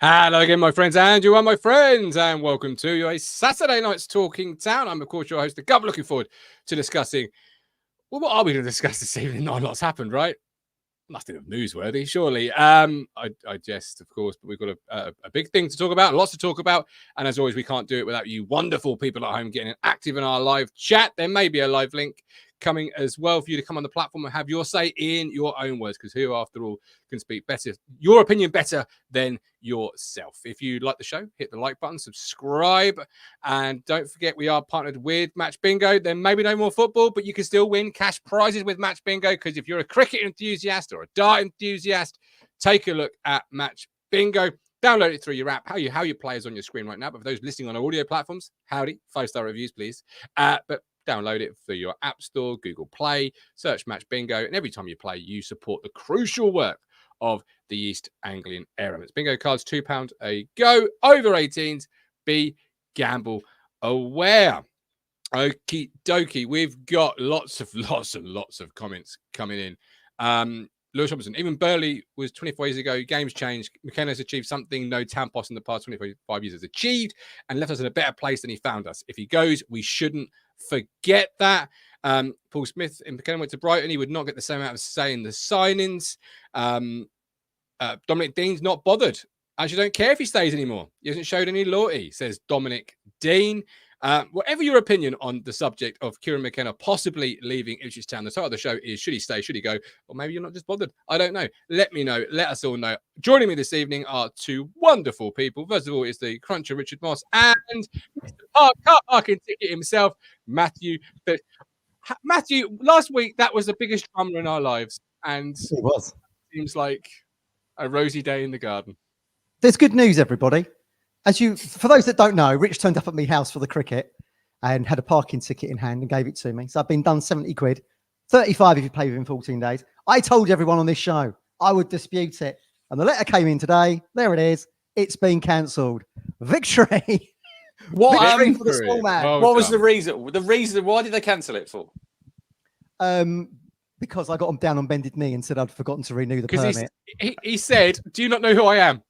Hello again, my friends, and you are my friends, and welcome to a Saturday night's Talking Town. I'm, of course, your host, the Gov. Looking forward to discussing, well, what are we going to discuss this evening? Not a lot's happened, right? Nothing of newsworthy, surely. I jest, of course, but we've got a big thing to talk about, lots to talk about, and as always, we can't do it without you wonderful people at home getting active in our live chat. There may be a live link coming as well for you to come on the platform and have your say in your own words, because who, after all, can speak better, your opinion better than yourself? If you like the show, hit the like button, subscribe, and don't forget we are partnered with Match Bingo. There may be no more football, but you can still win cash prizes with Match Bingo, because if you're a cricket enthusiast or a dart enthusiast, take a look at Match Bingo. Download it through your app. How your players on your screen right now, but for those listening on audio platforms, howdy, 5-star reviews, please. But download it for your App Store, Google Play, search Match Bingo, and every time you play, you support the crucial work of the East Anglian Airways. Bingo cards, £2 a go. Over 18s, be gamble aware. Okie dokie, we've got lots of comments coming in. Lewis Robinson, even Burley was 24 years ago. Games changed. McKenna's achieved something no Tampos in the past 25 years has achieved and left us in a better place than he found us. If he goes, we shouldn't forget that. Paul Smith in McKenna went to Brighton. He would not get the same amount of say in the signings. Dominic Dean's not bothered. Actually, don't care if he stays anymore. He hasn't showed any loyalty, says Dominic Dean. Whatever your opinion on the subject of Kieran McKenna possibly leaving Ipswich Town, the title of the show is, should he stay, should he go? Or maybe you're not just bothered. I don't know. Let me know. Let us all know. Joining me this evening are two wonderful people. First of all, it's the Cruncher Richard Moss and Mr. Car Parking Ticket himself, Matthew. But Matthew, last week, that was the biggest drama in our lives. And it was. Seems like a rosy day in the garden. There's good news, everybody. For those that don't know, Rich turned up at my house for the cricket and had a parking ticket in hand and gave it to me. So I've been done 70 quid, 35 if you pay within 14 days. I told everyone on this show I would dispute it. And the letter came in today. There it is. It's been cancelled. Victory. Victory for the small man. Well what was the reason? The reason, why did they cancel it for? Because I got him down on bended knee and said I'd forgotten to renew the permit. He said, do you not know who I am?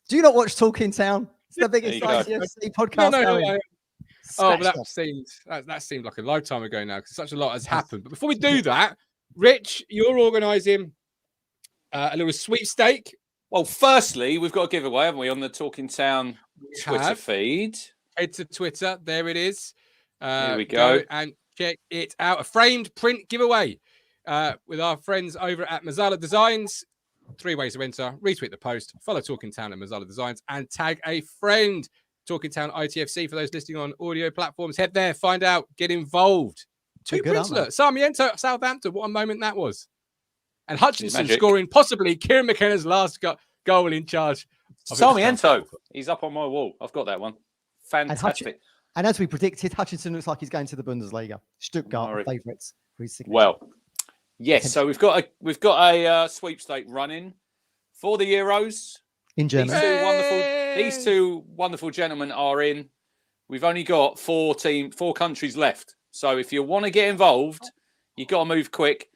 Do you not watch Talking Town? It's the biggest ITFC podcast. No. Oh, but that seemed like a lifetime ago now, because such a lot has happened. But before we do that, Rich, you're organising a little sweepstake. Well, firstly, we've got a giveaway, haven't we, on the Talking Town Twitter feed? Head to Twitter. There it is. Here we go. And check it out. A framed print giveaway with our friends over at Mazzala Designs. 3 ways to enter: retweet the post, follow Talking Town and Mazzala Designs, and tag a friend. Talking Town ITFC for those listening on audio platforms. Head there, find out, get involved. 2 prints, look. Sarmiento, Southampton. What a moment that was. And Hutchinson scoring possibly Kieran McKenna's last goal in charge. Sarmiento, he's up on my wall. I've got that one. Fantastic. And as we predicted, Hutchinson looks like he's going to the Bundesliga. Stuttgart favourites for his signature. Well, yes, so we've got a sweepstake running for the Euros in Germany. These two wonderful gentlemen are in. We've only got 4 countries left. So if you want to get involved, you got to move quick.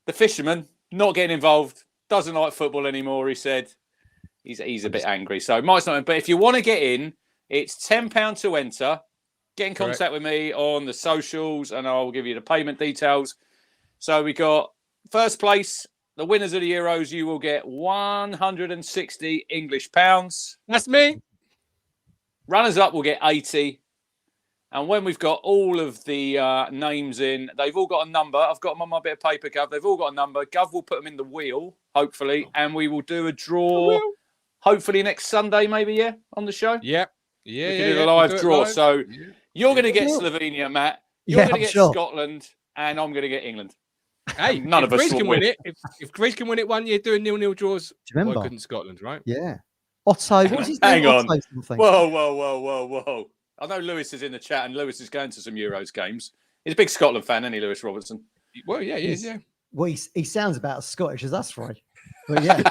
The fisherman not getting involved, doesn't like football anymore. He said he's a bit angry, so it might not. But if you want to get in, it's £10 to enter. Get in contact with me on the socials, and I'll give you the payment details. So we got first place, the winners of the Euros. You will get 160 English pounds. That's me. Runners up will get 80. And when we've got all of the names in, they've all got a number. I've got them on my bit of paper, Gov. They've all got a number. Gov will put them in the wheel, hopefully, and we will do a draw, hopefully next Sunday, maybe, on the show. Yep. We can do a live draw. So you're going to get Slovenia, Matt. You're going to get Scotland, and I'm going to get England. Hey, none of us Greece will can win it. If Greece can win it one year, doing 0-0 draws, do you remember? Why couldn't Scotland, right? Yeah. Otto, what's his name? Hang on. Whoa. I know Lewis is in the chat, and Lewis is going to some Euros games. He's a big Scotland fan, isn't he, Lewis Robertson? Well, yeah, he is, yeah. Well, he sounds about as Scottish as us, Roy. But yeah,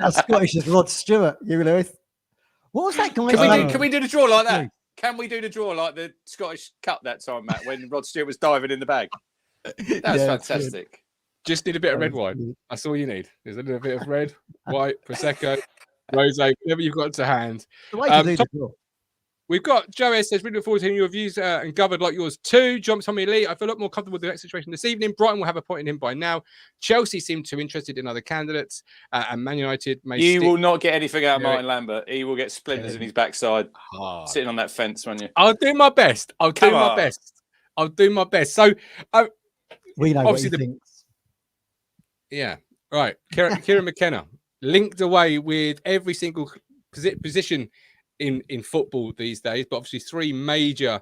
as Scottish as Rod Stewart, you Lewis. What was that guy? Can we do the draw like that? Can we do the draw like the Scottish Cup that time, Matt, when Rod Stewart was diving in the bag? That's fantastic. Just need a bit of red wine. That's all you need. There's a little bit of red, white, Prosecco. Rose, whatever you've got to hand. The way to do the job. We've got Joe S. says, really look forward to hearing your views and governed like yours too. John Tommy Lee, I feel a lot more comfortable with the next situation this evening. Brighton will have a point in him by now. Chelsea seem too interested in other candidates. And Man United may You will not get anything out of Martin Lambert. He will get splinters in his backside hard. Sitting on that fence, won't you? I'll do my best. I'll do my best. So, we know what he thinks. Yeah. Right. Kieran McKenna linked away with every single position in football these days, but obviously three major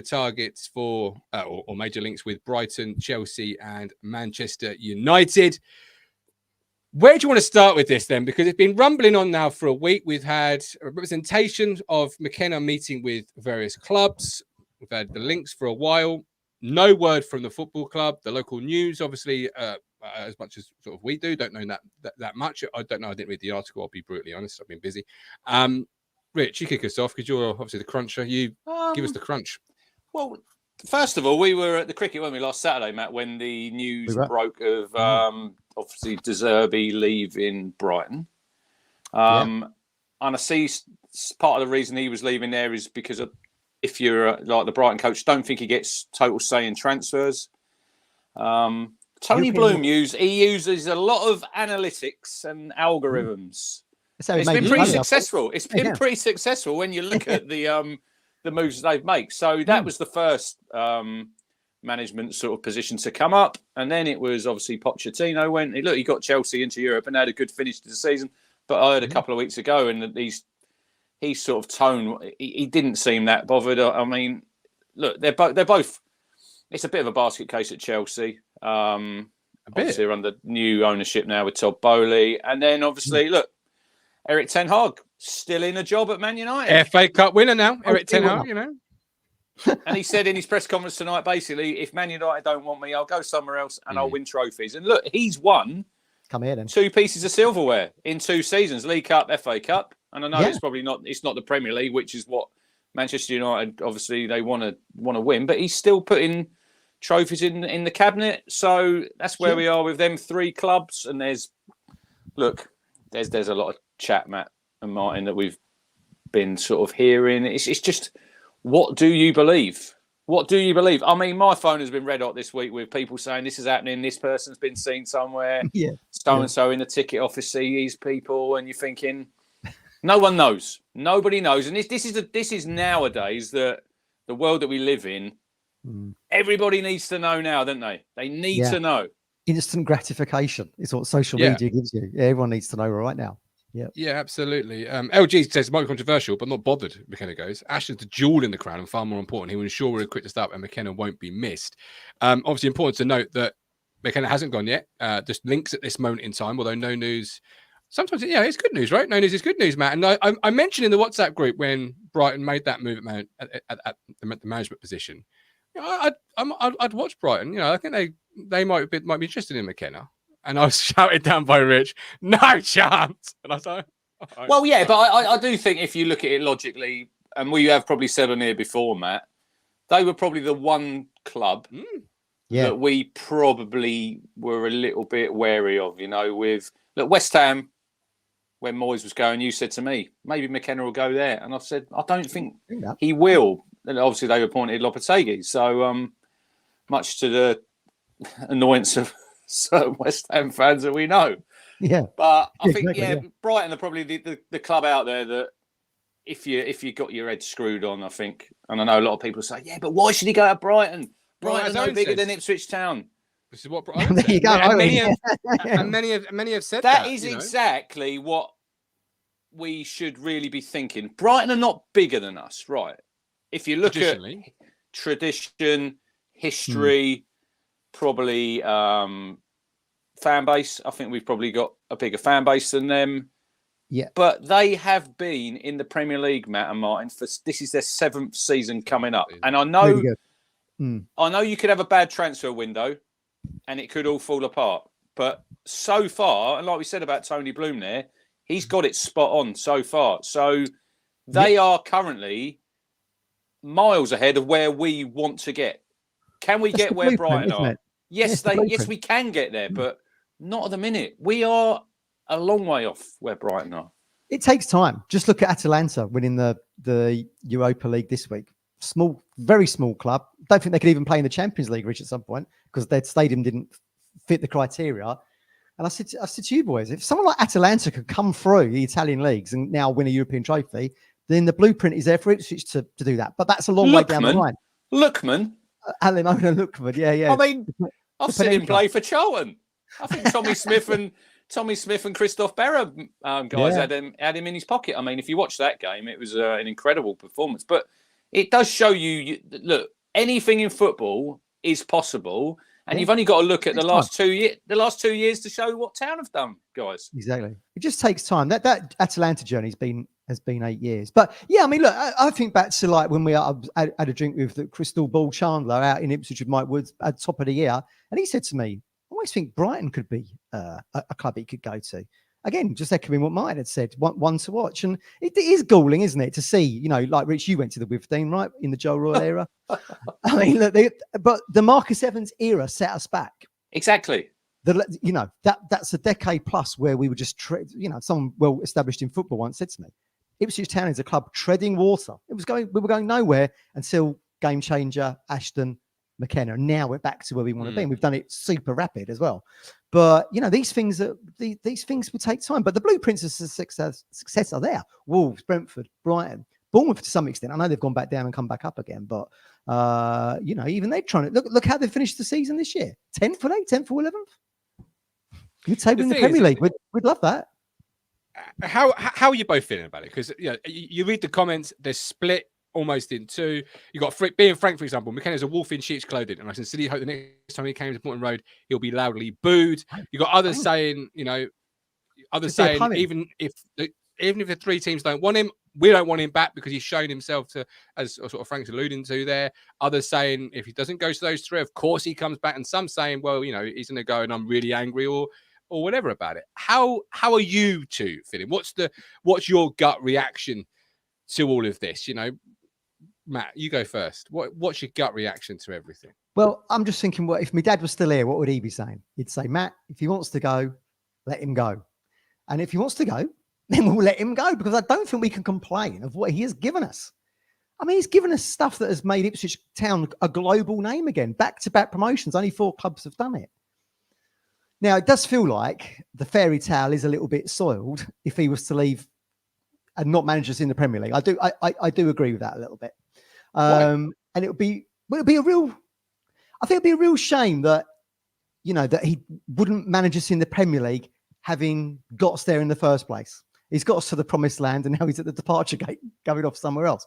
targets for or major links with Brighton, Chelsea, and Manchester United. Where do you want to start with this then? Because it's been rumbling on now for a week. We've had a representation of McKenna meeting with various clubs. We've had the links for a while. No word from the football club. The local news, obviously, as much as sort of we do, don't know that much. I don't know. I didn't read the article. I'll be brutally honest. I've been busy. Rich, you kick us off because you're obviously the cruncher. You give us the crunch. Well, first of all, we were at the cricket, weren't we, last Saturday, Matt, when the news broke of obviously De Zerbi leaving Brighton. And I see part of the reason he was leaving there is because of, if you're like the Brighton coach, don't think he gets total say in transfers. Tony Bloom uses a lot of analytics and algorithms. It's been pretty successful. It's been pretty successful when you look at the moves they've made. So that was the first management sort of position to come up, and then it was obviously Pochettino went. He got Chelsea into Europe and had a good finish to the season. But I heard a couple of weeks ago, and he's sort of tone. He didn't seem that bothered. I mean, look, they're both. It's a bit of a basket case at Chelsea. Obviously, they're under new ownership now with Todd Bowley, and then obviously, look. Eric Ten Hag still in a job at Man United. FA Cup winner now, Eric Ten Hag, you know. And he said in his press conference tonight, basically, if Man United don't want me, I'll go somewhere else and I'll win trophies. And look, he's won 2 pieces of silverware in 2 seasons, League Cup, FA Cup. And I know it's probably not the Premier League, which is what Manchester United, obviously, they want to win. But he's still putting trophies in the cabinet. So that's where we are with them 3 clubs. And there's a lot of chat, Matt and Martin, that we've been sort of hearing. It's just, what do you believe? What do you believe? I mean, my phone has been red hot this week with people saying this is happening, this person's been seen somewhere, so-and-so in the ticket office see these people, and you're thinking, no one knows. Nobody knows. And this is nowadays the world that we live in. Everybody needs to know now, don't they? They need to know. Instant gratification is what social media gives you. Everyone needs to know right now. Yeah, absolutely. LG says it might be controversial, but not bothered. McKenna goes, Ashton's the jewel in the crown and far more important. He will ensure we're equipped to start and McKenna won't be missed. Obviously important to note that McKenna hasn't gone yet. Just links at this moment in time, although no news. Sometimes, it's good news, right? No news is good news, Matt. And I mentioned in the WhatsApp group when Brighton made that move at the management position, I'd watch Brighton. I think they might be interested in McKenna. And I was shouted down by Rich, no chance. And I was like, well, yeah, but I do think if you look at it logically, and we have probably said on here before, Matt, they were probably the one club that we probably were a little bit wary of, with West Ham, when Moyes was going, you said to me, maybe McKenna will go there. And I said, I don't think he will. And obviously they appointed Lopetegui. So much to the annoyance of certain West Ham fans that we know. Yeah. But I think, Brighton are probably the club out there that if you got your head screwed on, I think, and I know a lot of people say, but why should he go to Brighton? Brighton's no bigger than Ipswich Town. This is what Brighton there you go. And many have said that. That is exactly what we should really be thinking. Brighton are not bigger than us, right? If you look at tradition, history, probably fan base, I think we've probably got a bigger fan base than them. Yeah. But they have been in the Premier League, Matt and Martin, this is their 7th season coming up. And I know you could have a bad transfer window and it could all fall apart. But so far, and like we said about Tony Bloom there, he's got it spot on so far. So they are currently miles ahead of where we want to get. Can we get where Brighton are? Yes, we can get there, but not at the minute. We are a long way off where Brighton are. It takes time. Just look at Atalanta winning the Europa League this week. Small, very small club. Don't think they could even play in the Champions League, Rich, at some point because their stadium didn't fit the criteria. And I said to you boys, if someone like Atalanta could come through the Italian leagues and now win a European trophy, then the blueprint is there for Ipswich to do that. But that's a long way down the line. Lookman. Alimona Lookman, yeah. I mean, I've seen him play for Charlton. I think Tommy Smith and Christoph Berra guys had him in his pocket. I mean, if you watch that game, it was an incredible performance. But it does show you, look, anything in football is possible. And you've only got to look at the last 2 years to show what Town have done, guys. Exactly. It just takes time. That Atalanta journey has been 8 years. But yeah, I mean, look, I think back to like when we had a drink with the Crystal Ball Chandler out in Ipswich with Mike Woods at the top of the year, and he said to me, "I always think Brighton could be a club he could go to." Again, just echoing what Martin had said, one to watch. And it is galling, isn't it, to see, you know, like Rich, you went to the Withdean, right, in the Joe Royal era. I mean, look, but the Marcus Evans era set us back. Exactly. That's a decade plus where we were just, someone well established in football once said to me, Ipswich Town is a club treading water. We were going nowhere until Game Changer, Ashton, McKenna, and now we're back to where we want to be. And we've done it super rapid as well. But you know, these things will take time. But the blueprints of success are there. Wolves, Brentford, Brighton, Bournemouth to some extent. I know they've gone back down and come back up again, but even they're trying to look how they finished the season this year. 10th for 10th or 11th. Good table in the Premier League. We'd love that. How are you both feeling about it? Because you read the comments, they're split almost in two. You got being Frank, for example. McKenna's a wolf in sheep's clothing, and I sincerely hope the next time he came to Portland Road, he'll be loudly booed. You got others saying, even if the three teams don't want him, we don't want him back because he's shown himself to, as sort of Frank's alluding to there. Others saying if he doesn't go to those three, of course he comes back. And some saying, well, he's going to go and I'm really angry or whatever about it. How are you two feeling? What's your gut reaction to all of this? Matt, you go first. What's your gut reaction to everything? Well, I'm just thinking, well, if my dad was still here, what would he be saying? He'd say, Matt, if he wants to go, let him go. And if he wants to go, then we'll let him go, because I don't think we can complain of what he has given us. I mean, he's given us stuff that has made Ipswich Town a global name again. Back-to-back promotions. Only 4 clubs have done it. Now, it does feel like the fairy tale is a little bit soiled if he was to leave and not manage us in the Premier League. I do agree with that a little bit. And it'd be a real shame that, that he wouldn't manage us in the Premier League, having got us there in the first place. He's got us to the promised land, and now he's at the departure gate, going off somewhere else.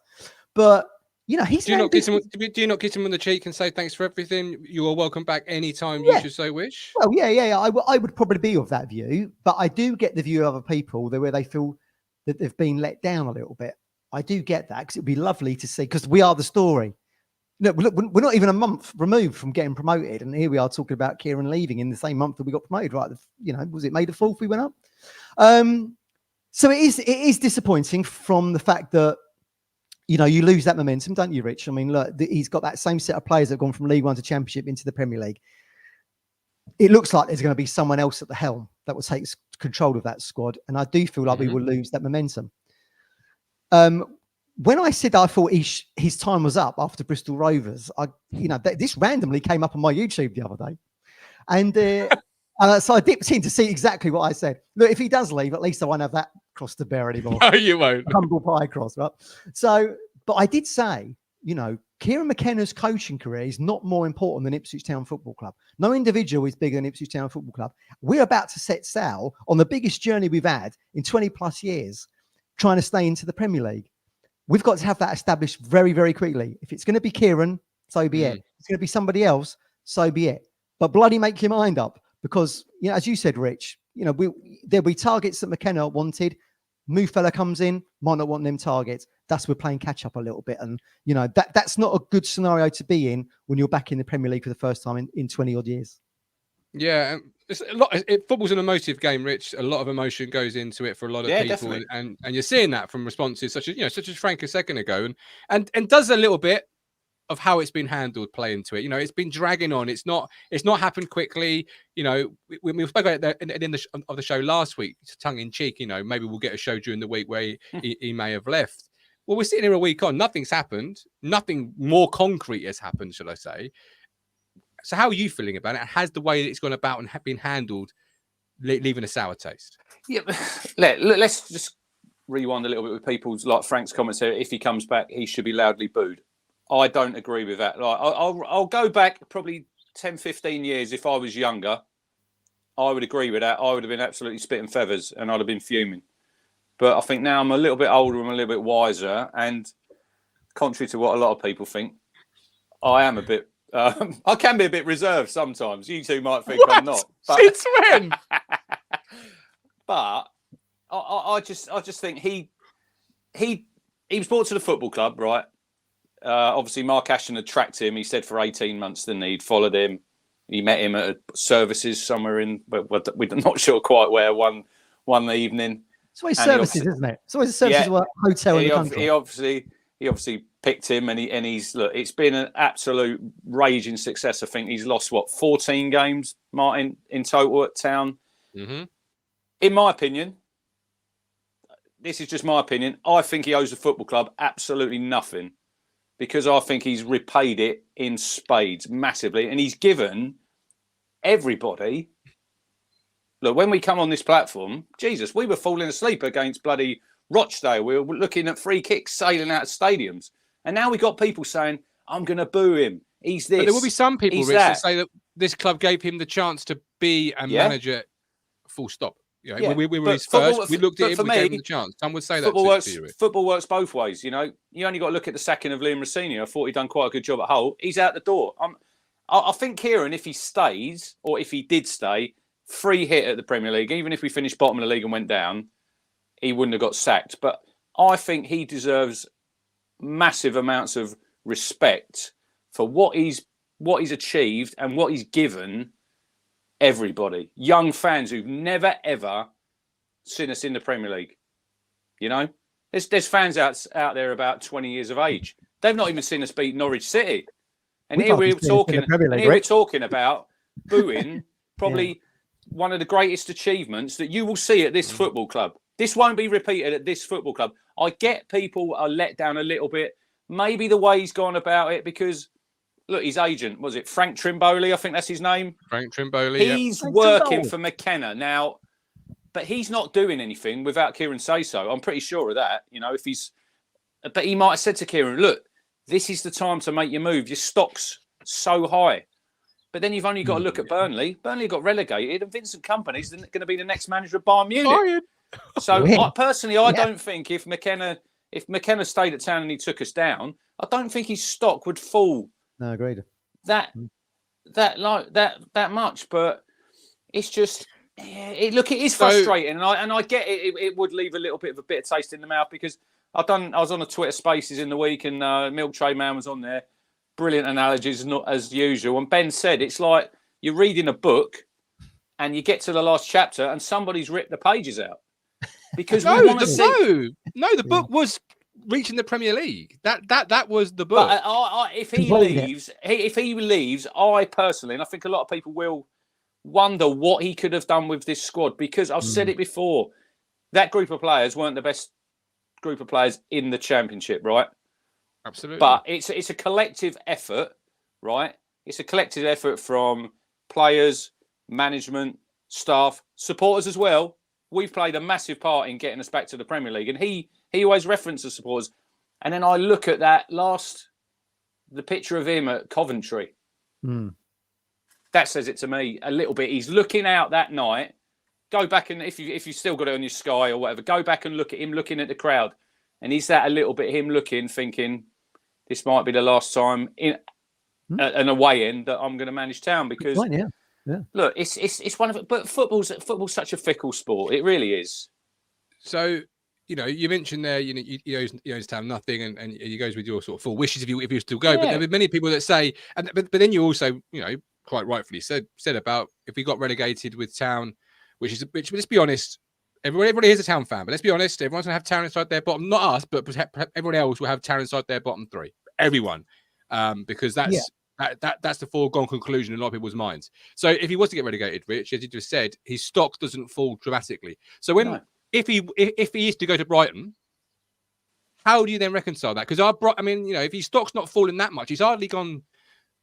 But he's. Do you not kiss him on the cheek and say thanks for everything? You are welcome back anytime you should so wish. Well, yeah. I would probably be of that view, but I do get the view of other people where they feel that they've been let down a little bit. I do get that, because it'd be lovely to see, because we are the story. Look, we're not even a month removed from getting promoted, and here we are talking about Kieran leaving in the same month that we got promoted. Right? Was it May the 4th we went up? So it is disappointing from the fact that you lose that momentum, don't you, Rich? I mean, look, he's got that same set of players that have gone from League One to Championship into the Premier League. It looks like there's going to be someone else at the helm that will take control of that squad, and I do feel like we will lose that momentum. When I said I thought his time was up after Bristol Rovers, this randomly came up on my YouTube the other day, and so I dipped in to see exactly what I said. Look, if he does leave, at least I won't have that cross to bear anymore. No, you won't. Humble pie cross, right? So, but I did say, Kieran McKenna's coaching career is not more important than Ipswich Town Football Club. No individual is bigger than Ipswich Town Football Club. We're about to set sail on the biggest journey we've had in 20 plus years, trying to stay into the Premier League. We've got to have that established very, very quickly. If it's going to be Kieran, so be it. If it's going to be somebody else, so be it. But bloody make your mind up, because, as you said, Rich, there'll be targets that McKenna wanted. New fella comes in, might not want them targets. That's we're playing catch up a little bit. And, that's not a good scenario to be in when you're back in the Premier League for the first time in 20 odd years. Yeah, it's a lot. Football's an emotive game, Rich. A lot of emotion goes into it for a lot of people, and you're seeing that from responses such as Frank a second ago, and does a little bit of how it's been handled play into it. You know, it's been dragging on. It's not happened quickly. You know, we spoke about it in the show last week, tongue in cheek. You know, maybe we'll get a show during the week where he may have left. Well, we're sitting here a week on. Nothing's happened. Nothing more concrete has happened, shall I say? So, how are you feeling about it? Has the way that it's gone about and been handled leaving a sour taste? Yeah, let's just rewind a little bit with people's like Frank's comments here. If he comes back, he should be loudly booed. I don't agree with that. Like, I'll go back probably 10, 15 years. If I was younger, I would agree with that. I would have been absolutely spitting feathers and I'd have been fuming. But I think now I'm a little bit older, I'm a little bit wiser. And contrary to what a lot of people think, I am a bit, I can be a bit reserved sometimes. You two might think I'm not. But, Since when? but I just think he was brought to the football club, right? Obviously, Mark Ashton had tracked him. He said for 18 months, didn't he? He'd followed him. He met him at services somewhere in, we're not sure quite where, one evening. It's always services, isn't it? It's always a services hotel in the country. He obviously picked him, and he's look. It's been an absolute raging success. I think he's lost 14 games, Martin, in total at Town. Mm-hmm. In my opinion, this is just my opinion. I think he owes the football club absolutely nothing, because I think he's repaid it in spades massively, and he's given everybody. Look, when we come on this platform, Jesus, we were falling asleep against bloody Rochdale. We were looking at free kicks sailing out of stadiums. And now we got people saying, I'm going to boo him. He's this. But there will be some people, Rich, that say that this club gave him the chance to be a manager, full stop. You know, we were his first. We looked at him, we gave him the chance. Some would say that to you. Football works both ways, you know. You only got to look at the sacking of Liam Rosenior. I thought he'd done quite a good job at Hull. He's out the door. I think Kieran, if he stays, or if he did stay, free hit at the Premier League, even if we finished bottom of the league and went down, he wouldn't have got sacked. But I think he deserves massive amounts of respect for what he's achieved and what he's given everybody. Young fans who've never, ever seen us in the Premier League. You know? There's fans out there about 20 years of age. They've not even seen us beat Norwich City. And here we're talking about booing probably one of the greatest achievements that you will see at this football club. This won't be repeated at this football club. I get people are let down a little bit. Maybe the way he's gone about it, because, look, his agent, was it Frank Trimboli? I think that's his name. Frank Trimboli, He's working for McKenna now, but he's not doing anything without Kieran say so. I'm pretty sure of that. You know, but he might have said to Kieran, look, this is the time to make your move. Your stock's so high. But then you've only got to look at Burnley. Burnley got relegated, and Vincent Kompany's going to be the next manager of Bayern Munich. So I don't think if McKenna stayed at Town and he took us down, I don't think his stock would fall. No, agreed. That much. But it's just, it is frustrating, and I get it. It would leave a little bit of a bitter taste in the mouth, because I was on a Twitter Spaces in the week, and Milk Tray Man was on there. Brilliant analogies, not as usual. And Ben said it's like you're reading a book and you get to the last chapter and somebody's ripped the pages out. Because the book was reaching the Premier League. That was the book. But if he leaves, I personally, and I think a lot of people will, wonder what he could have done with this squad. Because I've said it before, that group of players weren't the best group of players in the Championship, right? Absolutely. But it's a collective effort, right? It's a collective effort from players, management, staff, supporters as well. We've played a massive part in getting us back to the Premier League. And he always references supporters. And then I look at the picture of him at Coventry. That says it to me a little bit. He's looking out that night. Go back, and if you've still got it on your Sky or whatever, go back and look at him looking at the crowd. And is that a little bit him looking, thinking, this might be the last time in an away end that I'm going to manage Town? Because look, it's one of it. But football's such a fickle sport. It really is. So, you know, you mentioned there, you know, he owes Town nothing, and he goes with your sort of full wishes if you still go. But there are many people that say, but then you also, you know, quite rightfully said about if we got relegated with Town, which let's be honest. Everybody is a Town fan, but let's be honest, everyone's going to have Town inside their bottom. Not us, but everyone else will have Town inside their bottom three. Everyone. because that's that's the foregone conclusion in a lot of people's minds. So if he was to get relegated, Rich, as you just said, his stock doesn't fall dramatically. So if he is to go to Brighton, how do you then reconcile that? Because I mean, you know, if his stock's not falling that much, he's hardly gone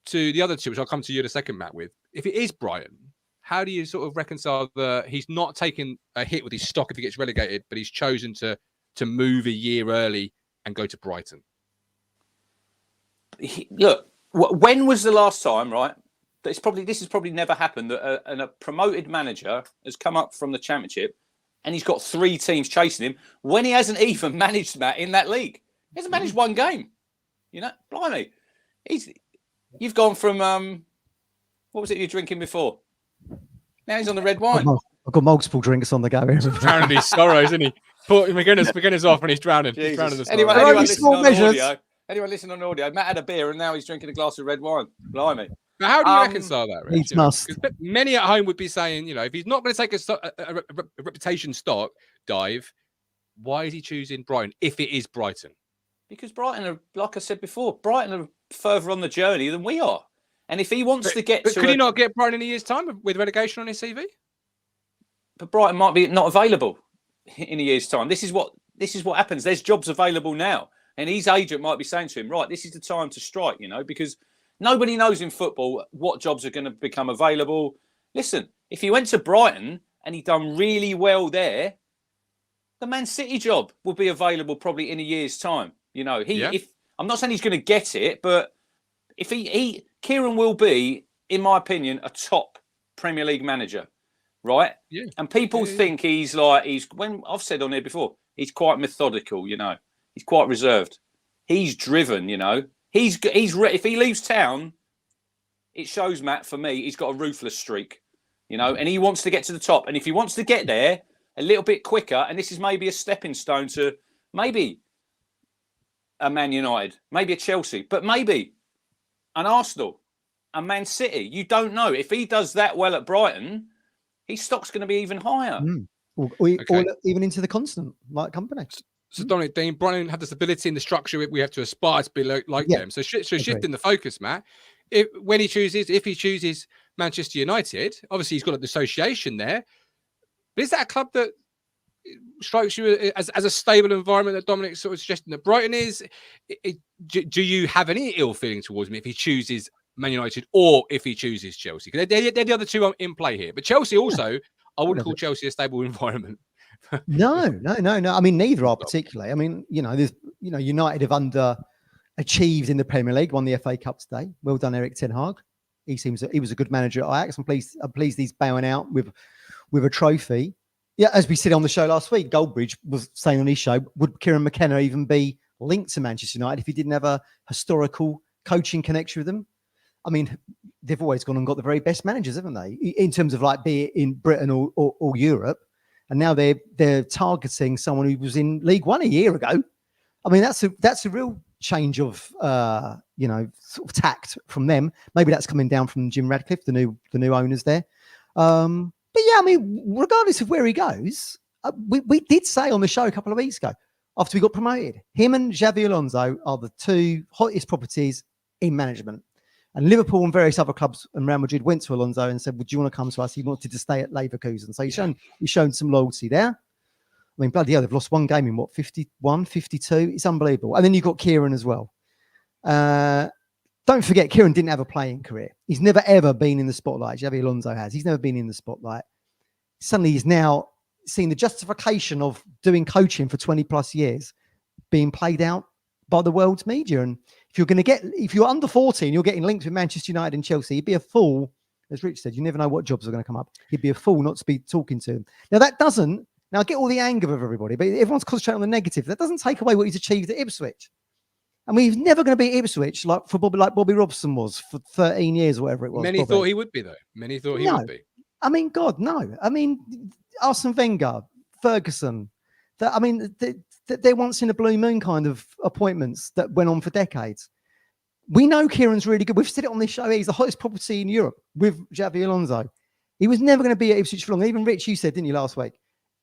to the other two, which I'll come to you in a second, Matt, with. If it is Brighton, how do you sort of reconcile he's not taking a hit with his stock if he gets relegated, but he's chosen to move a year early and go to Brighton? Look, when was the last time, right? This has probably never happened that a promoted manager has come up from the Championship and he's got 3 teams chasing him when he hasn't even managed that in that league. He hasn't managed one game. You know, blimey. You've gone from what was it you were drinking before? Now he's on the red wine. I've got multiple drinks on the go. Drowning his sorrows, isn't he? McKenna's off and he's drowning. He's drowning the sorrows. Anyone listening on audio, Matt had a beer and now he's drinking a glass of red wine. Blimey. Now, how do you reconcile that, Rich? Needs must. Many at home would be saying, you know, if he's not going to take a reputation stock dive, why is he choosing Brighton if it is Brighton? Because Brighton are, like I said before, Brighton are further on the journey than we are. And if he wants to get to... Could he not get Brighton in a year's time with relegation on his CV? But Brighton might be not available in a year's time. This is what happens. There's jobs available now. And his agent might be saying to him, right, this is the time to strike, you know, because nobody knows in football what jobs are going to become available. Listen, if he went to Brighton and he'd done really well there, the Man City job will be available probably in a year's time. You know, if I'm not saying he's going to get it, but if Kieran will be, in my opinion, a top Premier League manager, right? Yeah. And people think when I've said on here before, he's quite methodical, you know. He's quite reserved. He's driven, you know. If he leaves town, it shows, Matt, for me, he's got a ruthless streak, you know, and he wants to get to the top. And if he wants to get there a little bit quicker, and this is maybe a stepping stone to maybe a Man United, maybe a Chelsea, but maybe an Arsenal, a Man City. You don't know. If he does that well at Brighton, his stock's going to be even higher. Or even into the continent, like company. So, Dominic Dean, Brighton have the stability and the structure we have to aspire to be like them. So shifting the focus, Matt, if he chooses Manchester United, obviously he's got an association there. But is that a club that strikes you as a stable environment that Dominic's sort of suggesting that Brighton is? Do you have any ill feeling towards him if he chooses Man United or if he chooses Chelsea? Because they're the other two in play here. But Chelsea also, I wouldn't call Chelsea a stable environment. No. I mean, neither are particularly. I mean, United have underachieved in the Premier League, won the FA Cup today. Well done, Eric Ten Hag. He was a good manager at Ajax. I'm pleased he's bowing out with a trophy. Yeah, as we said on the show last week, Goldbridge was saying on his show, would Kieran McKenna even be linked to Manchester United if he didn't have a historical coaching connection with them? I mean, they've always gone and got the very best managers, haven't they? In terms of be it in Britain or Europe. And now they're targeting someone who was in League One a year ago. I mean, that's a real change of sort of tact from them. Maybe that's coming down from Jim Radcliffe, the new owners there. But yeah, I mean, regardless of where he goes, we did say on the show a couple of weeks ago, after we got promoted, him and Xabi Alonso are the 2 hottest properties in management. And Liverpool and various other clubs and Real Madrid went to Alonso and said, would you want to come to us? He wanted to stay at Leverkusen. So he's shown some loyalty there. I mean, bloody hell, they've lost one game in 51, 52? It's unbelievable. And then you've got Kieran as well. Don't forget, Kieran didn't have a playing career. He's never, ever been in the spotlight. Xabi Alonso has. He's never been in the spotlight. Suddenly he's now seen the justification of doing coaching for 20 plus years being played out by the world's media. And if you're under 14, you're getting linked with Manchester United and Chelsea, you'd be a fool. As Rich said, you never know what jobs are going to come up. He'd be a fool not to be talking to him. Now, I get all the anger of everybody, but everyone's concentrating on the negative. That doesn't take away what he's achieved at Ipswich. I mean, he's never going to be at Ipswich like Bobby Robson was for 13 years or whatever it was. Many thought he would be, though. Many thought he would be. I mean, God, no. I mean, Arsene Wenger, Ferguson, they're once in a blue moon kind of appointments that went on for decades. We know Kieran's really good. We've said it on this show. He's the hottest property in Europe with Xabi Alonso. He was never going to be at Ipswich for long. Even Rich, you said, didn't you, last week?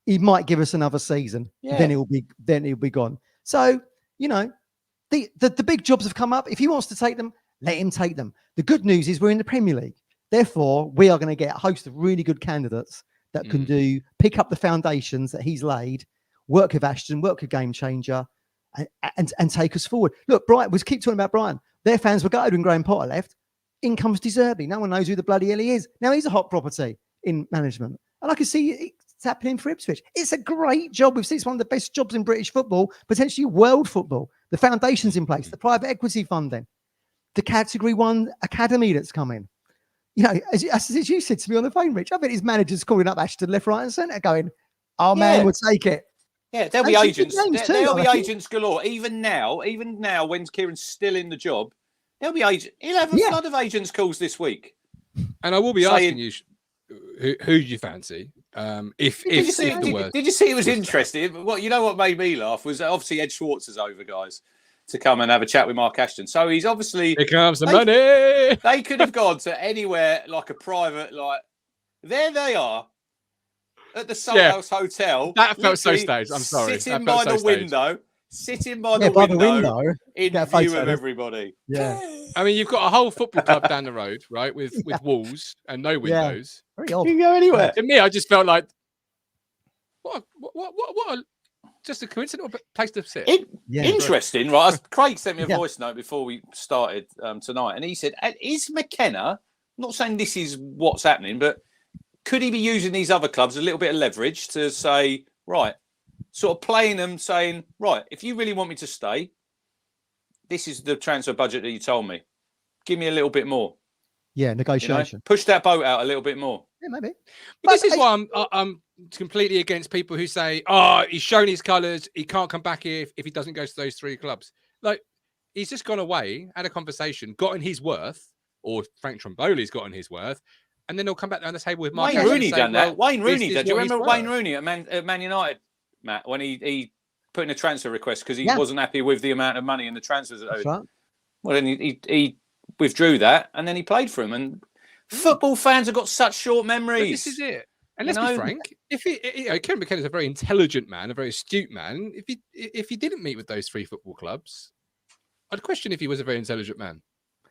He might give us another season. Yeah. Then he'll be gone. So, The big jobs have come up. If he wants to take them, let him take them. The good news is we're in the Premier League. Therefore, we are going to get a host of really good candidates that can pick up the foundations that he's laid, work with Ashton, work with Game Changer, and take us forward. Look, Brighton, we keep talking about Brighton. Their fans were gutted when Graham Potter left. In comes De Zerbi. No one knows who the bloody hell he is. Now he's a hot property in management. And I can see it's happening for Ipswich. It's a great job. We've seen it's one of the best jobs in British football, potentially world football. The foundation's in place, the private equity funding, the Category 1 academy that's coming. You know, as you said to me on the phone, Rich, I bet his manager's calling up Ashton left, right and centre going, our man would take it. Yeah, there'll be agents. There'll be agents galore. Even now, when Kieran's still in the job, there'll be agents. He'll have a flood of agents calls this week. And I will be asking you, who you fancy? If the worst. Did you see it was interesting? Well, you know what made me laugh was obviously Ed Schwartz is over, guys, to come and have a chat with Mark Ashton. So he's obviously here comes the money. They could have gone to anywhere like a private, like there they are at the Soul House Hotel. That felt so staged. I'm sorry. Sitting by the window in view of everybody. Yeah. I mean, you've got a whole football club down the road, right, with walls and no windows. Very odd. You can go anywhere. To me, I just felt like, what just a coincidence place to sit. Interesting, right? Craig sent me a voice note before we started tonight, and he said, "Is McKenna, not saying this is what's happening, but could he be using these other clubs a little bit of leverage to say, right, sort of playing them, saying, right, if you really want me to stay, this is the transfer budget that you told me. Give me a little bit more." Yeah, negotiation. Push that boat out a little bit more. Yeah, maybe. But this is why I'm completely against people who say, "Oh, he's shown his colours. He can't come back here if he doesn't go to those three clubs." Like, he's just gone away, had a conversation, gotten his worth, or Frank Tromboli's gotten his worth, and then he'll come back down the table with Mark. Wayne Rooney done that. Wayne Rooney did. Do you remember Wayne Rooney at Man United, Matt, when he put in a transfer request because he wasn't happy with the amount of money and the transfers that right. Well, then he withdrew that, and then he played for him. And football fans have got such short memories. But this is it. And let's be frank. If Kieran McKenna is a very intelligent man, a very astute man. If he didn't meet with those three football clubs, I'd question if he was a very intelligent man.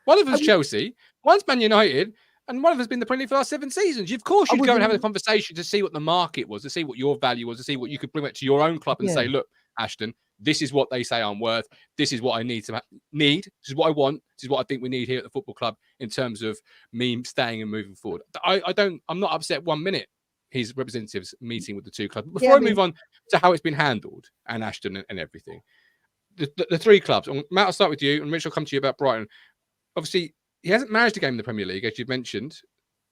One of us Chelsea, one's Man United, and one of us been the Premier League for the last 7 seasons. Of course, you'd go and have a conversation to see what the market was, to see what your value was, to see what you could bring back to your own club and say, look, Ashton, this is what they say I'm worth. This is what I need. This is what I want. This is what I think we need here at the football club in terms of me staying and moving forward. I'm not upset 1 minute his representatives meeting with the two clubs. Before I move on to how it's been handled and Ashton and everything, the three clubs. Matt, I'll start with you, and Rich will come to you about Brighton. Obviously, he hasn't managed a game in the Premier League, as you've mentioned.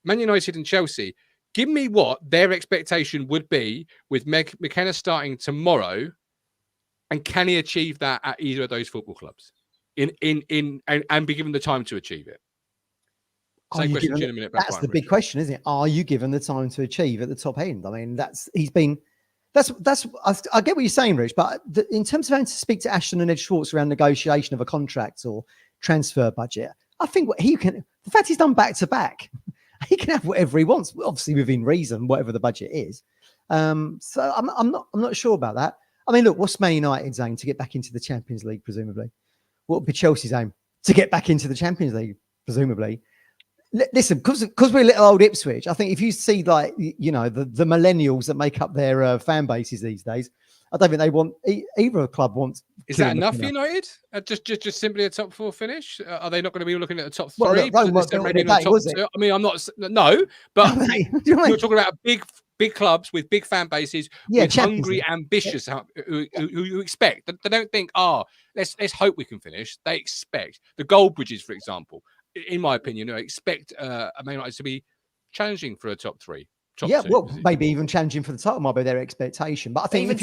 Man United and Chelsea. Give me what their expectation would be with McKenna starting tomorrow, and can he achieve that at either of those football clubs? And be given the time to achieve it. Same question in a minute. That's the big question, isn't it? Are you given the time to achieve at the top end? I mean, I get what you're saying, Rich, but in terms of having to speak to Ashton and Ed Schwartz around negotiation of a contract or transfer budget, I think the fact he's done back to back, he can have whatever he wants, obviously within reason, whatever the budget is. So I'm not sure about that. I mean, look, what's Man United's aim? To get back into the Champions League, presumably. What would be Chelsea's aim? To get back into the Champions League, presumably. Listen, because we're little old Ipswich, I think if you see the millennials that make up their fan bases these days, I don't think they want either club wants. Is that enough for United? Just simply a top 4 finish? Are they not going to be looking at the top 3? I mean, I'm not. No, but you're talking about big clubs with big fan bases, with hungry, ambitious, who expect. They don't think, let's hope we can finish. They expect the goal bridges, for example. In my opinion, expect Man United to be challenging for a top 3. Top 2. Well, maybe even challenging for the title might be their expectation. But I think even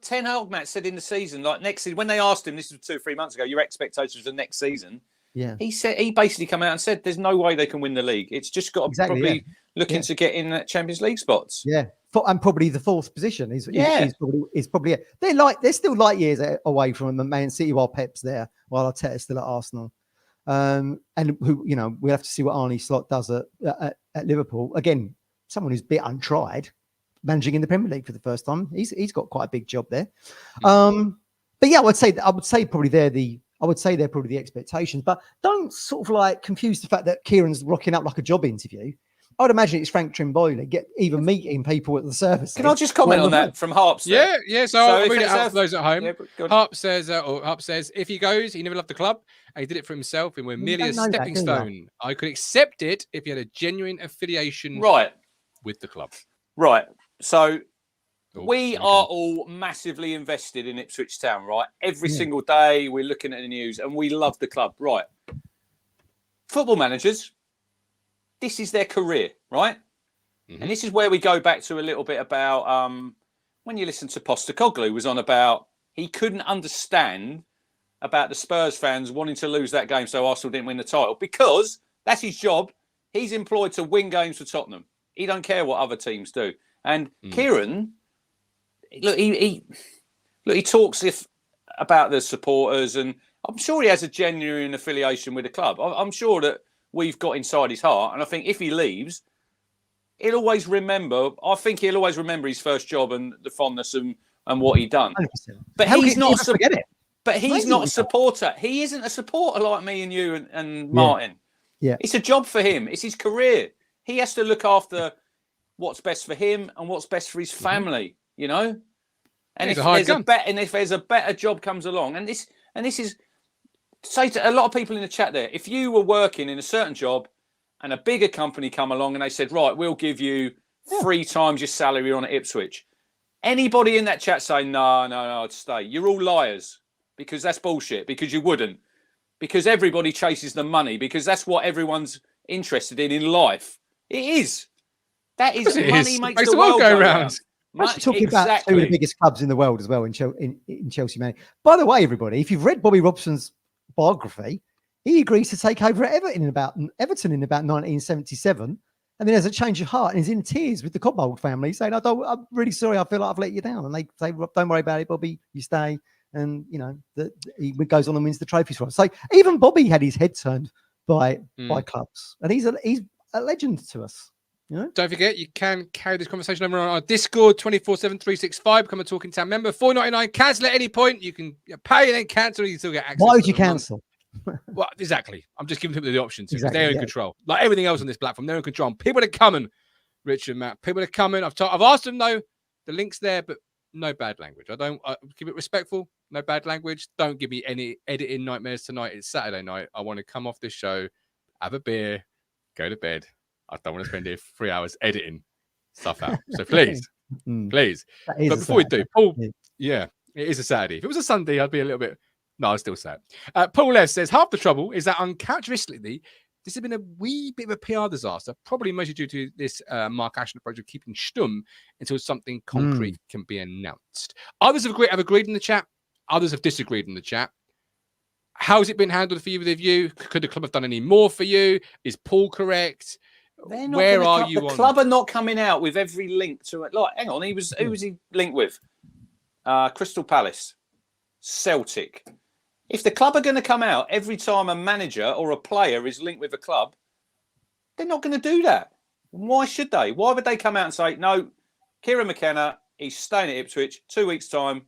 Ten Hag, Matt, said in the season, like next season, when they asked him, this was 2 or 3 months ago, your expectations for next season. Yeah, he basically come out and said, "There's no way they can win the league. It's just got to probably looking to get in that Champions League spots." Yeah, and probably the 4th position is probably it. They're still light years away from the Man City while Pep's there, while Arteta's still at Arsenal. And who we'll have to see what Arne Slot does at Liverpool. Again, someone who's a bit untried, managing in the Premier League for the first time. He's got quite a big job there. But yeah, I would say probably they're the I would say they're probably the expectations. But don't sort of like confuse the fact that Kieran's rocking up like a job interview. I'd imagine it's Frank Trimboyle even meeting people at the service. Can I just comment on that from Harps? There? Yeah. So I'll read it out for those at home. Yeah, Harp says, if he goes, he never loved the club, and he did it for himself, and we're merely a stepping stone. I could accept it if he had a genuine affiliation with the club. Right. So we are all massively invested in Ipswich Town, right? Every single day we're looking at the news and we love the club, right? Football managers, this is their career, right? Mm-hmm. And this is where we go back to a little bit about when you listen to Postecoglou was on about he couldn't understand about the Spurs fans wanting to lose that game so Arsenal didn't win the title because that's his job. He's employed to win games for Tottenham. He don't care what other teams do. And Kieran, look, he talks about the supporters, and I'm sure he has a genuine affiliation with the club. I'm sure that we've got inside his heart, and I think if he leaves, he'll always remember. I think he'll always remember his first job and the fondness and what he done. 100%. But he's not forget it. But he's Maybe not a supporter. He isn't a supporter like me and you and Martin. Yeah, it's a job for him. It's his career. He has to look after what's best for him and what's best for his family. You know. And if there's a better job comes along, and this is, say to a lot of people in the chat there, if you were working in a certain job and a bigger company come along and they said, right, we'll give you 3 times your salary on at Ipswich. Anybody in that chat saying, no, I'd stay. You're all liars because that's bullshit, because you wouldn't, because everybody chases the money, because that's what everyone's interested in life. It is. That is money makes the world go round. We're talking about 2 of the biggest clubs in the world as well in Chelsea, man. By the way, everybody, if you've read Bobby Robson's biography, he agrees to take over at Everton in about 1977, and then has a change of heart and is in tears with the Cobbold family, saying, "I'm really sorry. I feel like I've let you down." And they say, "Don't worry about it, Bobby. You stay." And you know that he goes on and wins the trophies for us. So even Bobby had his head turned by clubs, and he's a legend to us. You know? Don't forget, you can carry this conversation over on our Discord 24/7/365. Become a Talking Town member. $4.99. Cancel at any point. You can pay and then cancel. You still get access. Why would you cancel? Well, exactly. I'm just giving people the options. Exactly, they're in control. Like everything else on this platform, they're in control. And people are coming, Richard and Matt. People are coming. I've asked them though. The link's there, but no bad language. I keep it respectful. No bad language. Don't give me any editing nightmares tonight. It's Saturday night. I want to come off this show, have a beer, go to bed. I don't want to spend here 3 hours editing stuff out. So please. But before we do, Paul, it is a Saturday. If it was a Sunday, I'd be a little bit. No, I'd still say it. Paul S says, half the trouble is that uncharacteristically, this has been a wee bit of a PR disaster, probably mostly due to this Mark Ashton approach of keeping stum until something concrete can be announced. Others have agreed in the chat. Others have disagreed in the chat. How's it been handled for you with a view? Could the club have done any more for you? Is Paul correct? Where are you? The club are not coming out with every link to it. Like, hang on, who was he linked with? Crystal Palace, Celtic. If the club are going to come out every time a manager or a player is linked with a club, they're not going to do that. Why should they? Why would they come out and say, no, Kieran McKenna, he's staying at Ipswich, 2 weeks' time,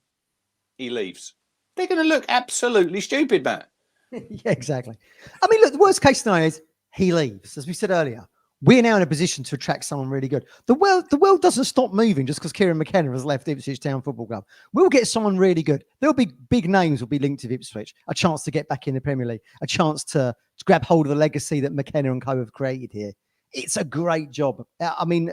he leaves? They're going to look absolutely stupid, Matt. Yeah, exactly. I mean, look, the worst case scenario is he leaves, as we said earlier. We're now in a position to attract someone really good. The world doesn't stop moving just because Kieran McKenna has left Ipswich Town Football Club. We'll get someone really good. There'll be big names will be linked to Ipswich. A chance to get back in the Premier League. A chance to grab hold of the legacy that McKenna and co have created here. It's a great job. I mean,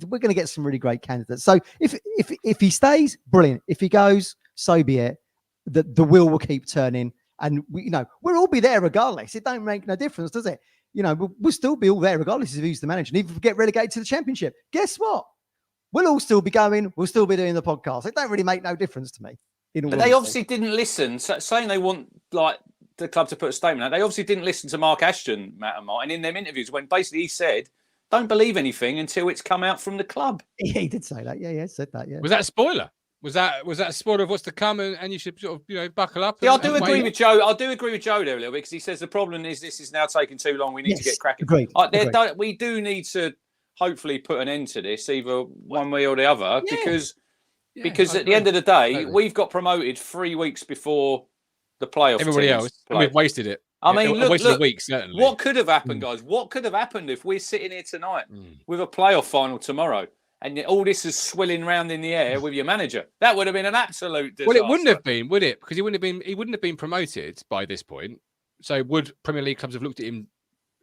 we're going to get some really great candidates. So if he stays, brilliant. If he goes, so be it. The wheel will keep turning, and we'll all be there regardless. It don't make no difference, does it? We'll still be all there regardless of who's the manager. And if we get relegated to the Championship, guess what? We'll all still be going. We'll still be doing the podcast. It don't really make no difference to me. But they obviously didn't listen. So saying they want the club to put a statement out, they obviously didn't listen to Mark Ashton, Matt and Martin, in them interviews when basically he said, don't believe anything until it's come out from the club. Yeah, he did say that. Yeah, said that. Yeah. Was that a spoiler? Was that a spoiler of what's to come, and you should sort of buckle up? Yeah, I do agree with Joe. I do agree with Joe there a little bit because he says the problem is this is now taking too long. We need to get cracking. Agreed. We do need to hopefully put an end to this, either one way or the other, because at the end of the day, we've got promoted 3 weeks before the playoff. Everybody else, and we've wasted it. I mean, wasted look, a week certainly. What could have happened, guys? What could have happened if we're sitting here tonight with a playoff final tomorrow, and all this is swilling around in the air with your manager? That would have been an absolute disaster. Well, it wouldn't have been, would it? Because he wouldn't have been promoted by this point. So would Premier League clubs have looked at him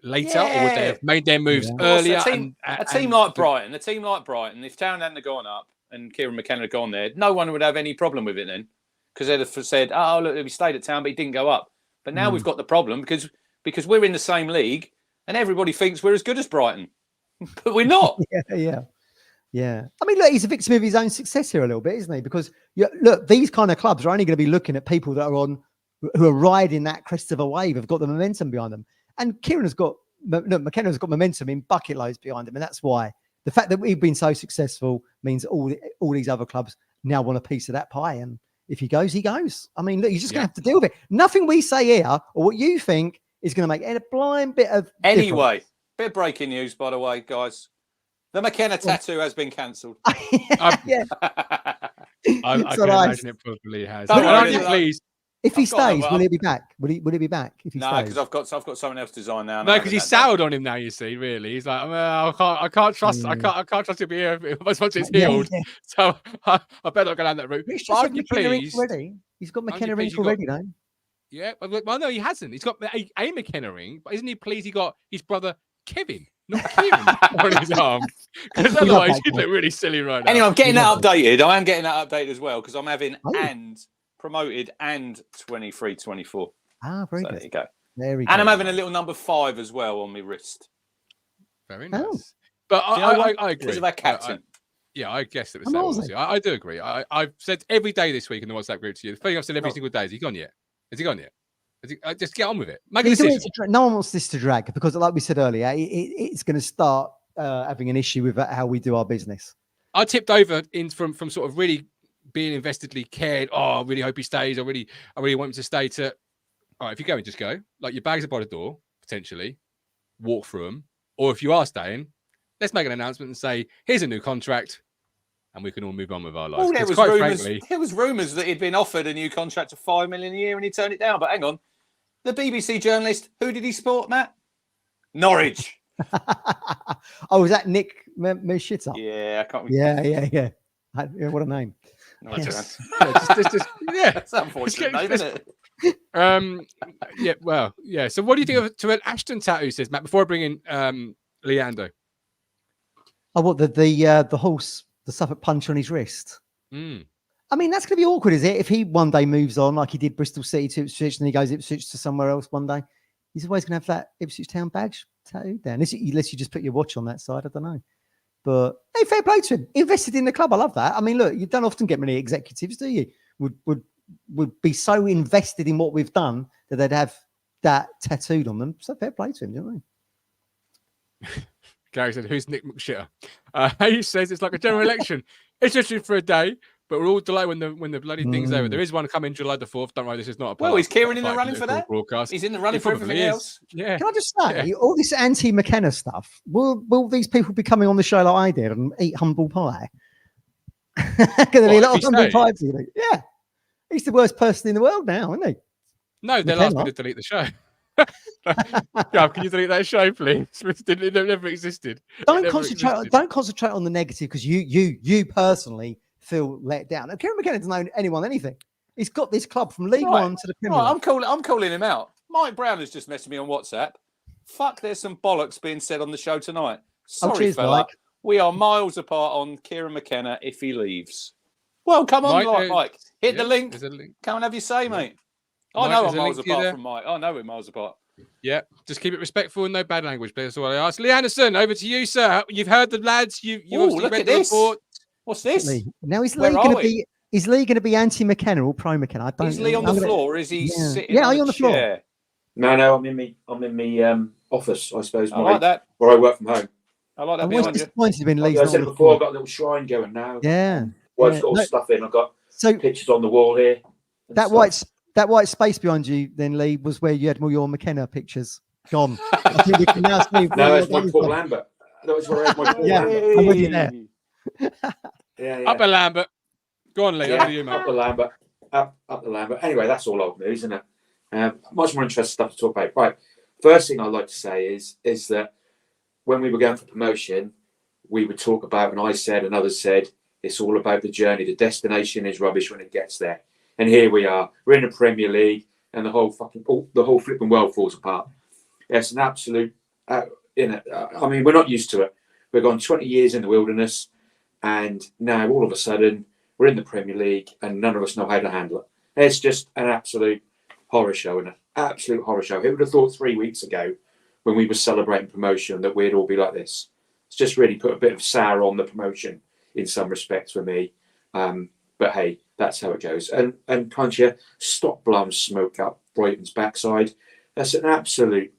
later, or would they have made their moves earlier? A team like Brighton, if Town hadn't gone up and Kieran McKenna had gone there, no one would have any problem with it then, because they'd have said, "Oh, look, we stayed at Town, but he didn't go up." But now we've got the problem because we're in the same league, and everybody thinks we're as good as Brighton, but we're not. Yeah. I mean, look, he's a victim of his own success here a little bit, isn't he? Because look, these kind of clubs are only going to be looking at people that are who are riding that crest of a wave, have got the momentum behind them. And McKenna's got momentum in bucket loads behind him, and that's why the fact that we've been so successful means all these other clubs now want a piece of that pie. And if he goes, he goes. I mean, look, you're just going to have to deal with it. Nothing we say here or what you think is going to make a blind bit of anyway. Bit of breaking news, by the way, guys. The McKenna tattoo has been cancelled. Yeah, I can imagine it probably has. Please. If he stays, will he be back? Will he be back? If he stays? No, because I've got someone else designed now. No, because he's soured on him now. You see, really, he's like, I can't trust him to be here as much as he's healed. Yeah. So I better not go down that route. He's got McKenna ring already, though. Yeah, well, no, he hasn't. He's got a McKenna ring, but isn't he pleased he got his brother Kevin, not Kieran, on his arm? Because otherwise, he'd look really silly right now. Anyway, I'm getting that updated. I am getting that updated as well because I'm having promoted and 23-24. Ah, very good. There you go. There we go. And I'm having a little number 5 as well on my wrist. Very nice. But I agree. Because of our captain. I guess it was so. I do agree. I've said every day this week in the WhatsApp group to you. The thing I've said every single day is, he gone yet? Has he gone yet? Just get on with it. Make a decision. No one wants this to drag because, like we said earlier, it's going to start having an issue with how we do our business. I tipped over from sort of really being investedly cared. Oh, I really hope he stays. I really want him to stay. To all right, if you're going, just go. Like, your bags are by the door potentially. Walk through them, or if you are staying, let's make an announcement and say, here's a new contract, and we can all move on with our lives. There was rumours that he'd been offered a new contract of $5 million a year and he turned it down. But hang on, the BBC journalist, who did he support, Matt? Norwich. Oh, was that Nick Mishita? Yeah, I can't remember. Yeah. What a name. No, yes. That's unfortunate name, isn't it? So what do you think to an Ashton tattoo, says Matt, before I bring in Leandro? Oh, what, the horse, the Suffolk punch on his wrist? I mean, that's going to be awkward, is it? If he one day moves on, like he did Bristol City to Ipswich, and he goes Ipswich to somewhere else one day, he's always going to have that Ipswich Town badge tattooed down. Unless you just put your watch on that side, I don't know. But hey, fair play to him. Invested in the club. I love that. I mean, look, you don't often get many executives, do you? Would be so invested in what we've done that they'd have that tattooed on them. So fair play to him, do you know what I mean? Gary said, "Who's Nick McShitter?" He says it's like a general election. It's just for a day, but we're all delighted when the bloody thing's over. There is one coming July the 4th. Don't worry, this is not a well. Is Kieran in the running for that? Broadcast. He's in the running for everything else. Yeah. Can I just say, all this anti-McKenna stuff? Will these people be coming on the show like I did and eat humble pie? Going to be a lot of humble pie for you. Yeah, he's the worst person in the world now, isn't he? No, they'll ask me to delete the show. Gav, can you delete that show, please? It never existed. Don't concentrate on the negative because you personally feel let down. And Kieran McKenna doesn't owe anyone anything. He's got this club from League One to the Premier League. I'm calling him out. Mike Brown has just messaged me on WhatsApp. Fuck, there's some bollocks being said on the show tonight. Sorry, fella. Mike. We are miles apart on Kieran McKenna if he leaves. Well, come on, Mike. Hit the link. Come and have your say, mate. I know I'm miles apart from Mike. I know we're miles apart. Yeah, just keep it respectful and no bad language, please. That's all I ask. Lee Anderson, over to you, sir. You've heard the lads. You've look read at this. Report. What's this? Now is Lee going to be anti-McKenna or pro-McKenna? Is Lee on the floor or is he sitting? Yeah, are you on the floor? No, I'm in me office, I suppose. I like that. Where I work from home. I like that. I'm always disappointed when Lee's I said before, I've got a little shrine going now. Yeah. Wife's got all stuff in. I've got pictures on the wall here. That white space behind you, then, Lee, was where you had all your McKenna pictures. Gone. I think we can now see. No, that's my Paul Lambert. That was where I had my Paul Lambert. I'm with you there. Yeah. Upper Lambert. Go on, Lee. Over to you, mate. Upper Lambert. up the land. But anyway, that's all old news, isn't it? Much more interesting stuff to talk about. Right. First thing I'd like to say is that when we were going for promotion, we would talk about, and I said, and others said, it's all about the journey. The destination is rubbish when it gets there. And here we are. We're in the Premier League, and the whole flipping world falls apart. It's an absolute. I mean, we're not used to it. We've gone 20 years in the wilderness, and now all of a sudden we're in the Premier League, and none of us know how to handle it. It's just an absolute horror show, and an absolute horror show. Who would have thought 3 weeks ago, when we were celebrating promotion, that we'd all be like this? It's just really put a bit of sour on the promotion in some respects for me. But hey, that's how it goes. And can't you stop blowing smoke up Brighton's backside? That's an absolute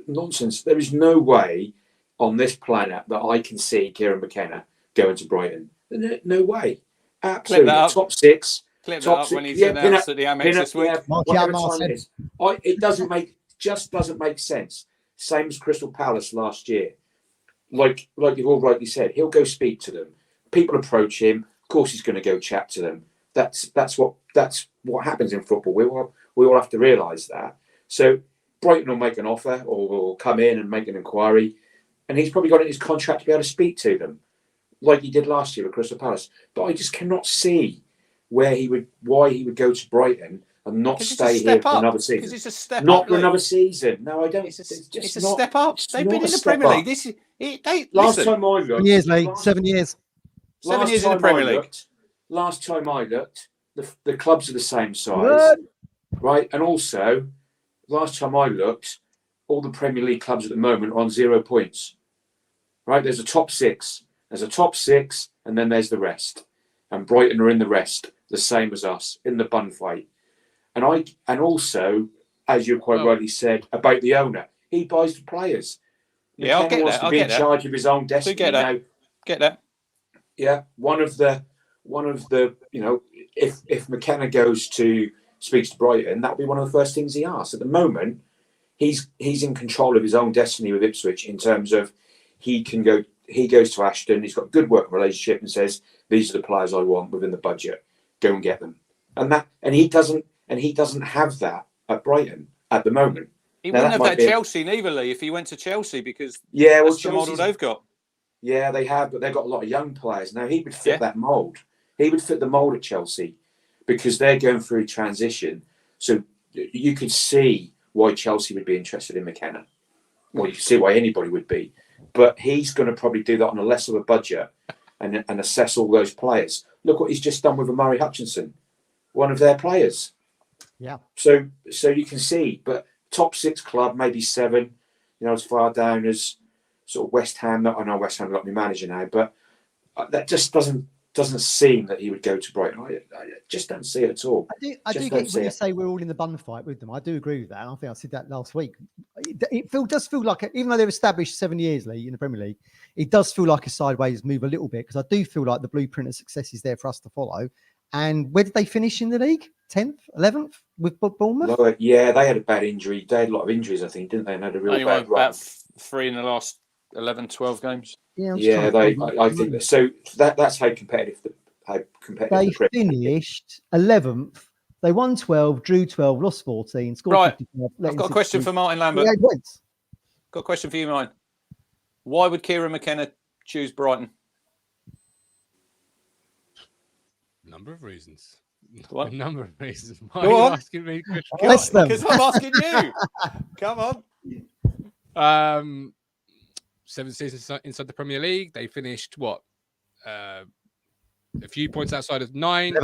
nonsense. There is no way on this planet that I can see Kieran McKenna going to Brighton. No way. Absolutely. Top six. Clip that up when he's announced at the Amex this week. It just doesn't make sense. Same as Crystal Palace last year. Like you've all rightly said, he'll go speak to them. People approach him. Of course, he's going to go chat to them. That's what happens in football. We all have to realise that. So Brighton will make an offer, or will come in and make an inquiry, and he's probably got it in his contract to be able to speak to them, like he did last year at Crystal Palace. But I just cannot see why he would go to Brighton and not stay here for another season. Because it's a step not up. for another season. No, I don't. It's a step up. They've been in the Premier League. Last time I looked, 7 years, mate. 7 years. 7 years in the Premier League. Last time I looked, the clubs are the same size, right? And also, last time I looked, all the Premier League clubs at the moment are on 0 points, right? There's a top six. And then there's the rest. And Brighton are in the rest, the same as us, in the bun fight. And also, as you quite rightly said about the owner, he buys the players. Yeah, I'll get that. I'll get that. In charge of his own destiny. Get that. Yeah, one of the if McKenna speaks to Brighton, that'll be one of the first things he asks. At the moment, he's in control of his own destiny with Ipswich in terms of he goes to Ashton, he's got a good working relationship and says, these are the players I want within the budget. Go and get them. And he doesn't have that at Brighton at the moment. He wouldn't have that at Chelsea neither, Lee, if he went to Chelsea, because that's the model they've got. Yeah, they have, but they've got a lot of young players. Now, he would fit that mould. He would fit the mould at Chelsea because they're going through a transition. So you could see why Chelsea would be interested in McKenna. Well, you can see why anybody would be. But he's going to probably do that on a less of a budget and assess all those players. Look what he's just done with Amari Hutchinson, one of their players. Yeah. So you can see, but top six club, maybe 7, as far down as sort of West Ham. I know West Ham got me manager now, but that just doesn't seem that he would go to Brighton. I just don't see it at all. I do get when you say we're all in the bun fight with them. I do agree with that. I think I said that last week. It does feel like, even though they've established 7 years, Lee, in the Premier League, it does feel like a sideways move a little bit, because I do feel like the blueprint of success is there for us to follow. And where did they finish in the league? 10th, 11th with Bournemouth? Well, yeah, they had a bad injury. They had a lot of injuries, I think, didn't they? And had a really bad run. About 3 in the last 11, 12 games. Yeah, I think that. So that's how competitive they finished 11th. They won 12, drew 12, lost 14, scored right. 55. I've got a question for Martin Lambert. Got a question for you, Martin. Why would Kieran McKenna choose Brighton? Number of reasons. What? A number of reasons. Why are you asking me? Because I'm asking you. Come on. 7 seasons inside the Premier League. They finished what? A few points outside of 9th.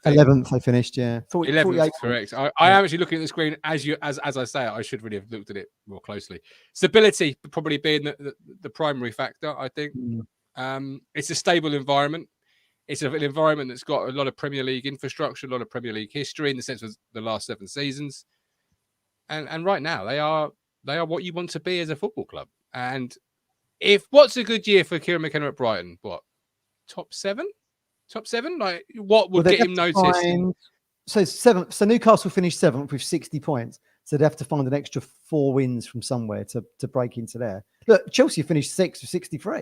11th they finished, yeah. 11th, correct. I am actually looking at the screen as I say it. I should really have looked at it more closely. Stability probably being the primary factor, I think. It's a stable environment. It's an environment that's got a lot of Premier League infrastructure, a lot of Premier League history in the sense of the last 7 seasons. And right now they are what you want to be as a football club. And what's a good year for Kieran McKenna at Brighton? What? Top 7? Top 7? Like, what would get him noticed? So 7th. So Newcastle finished 7th with 60 points. So they'd have to find an extra 4 wins from somewhere to break into there. Look, Chelsea finished 6th with 63.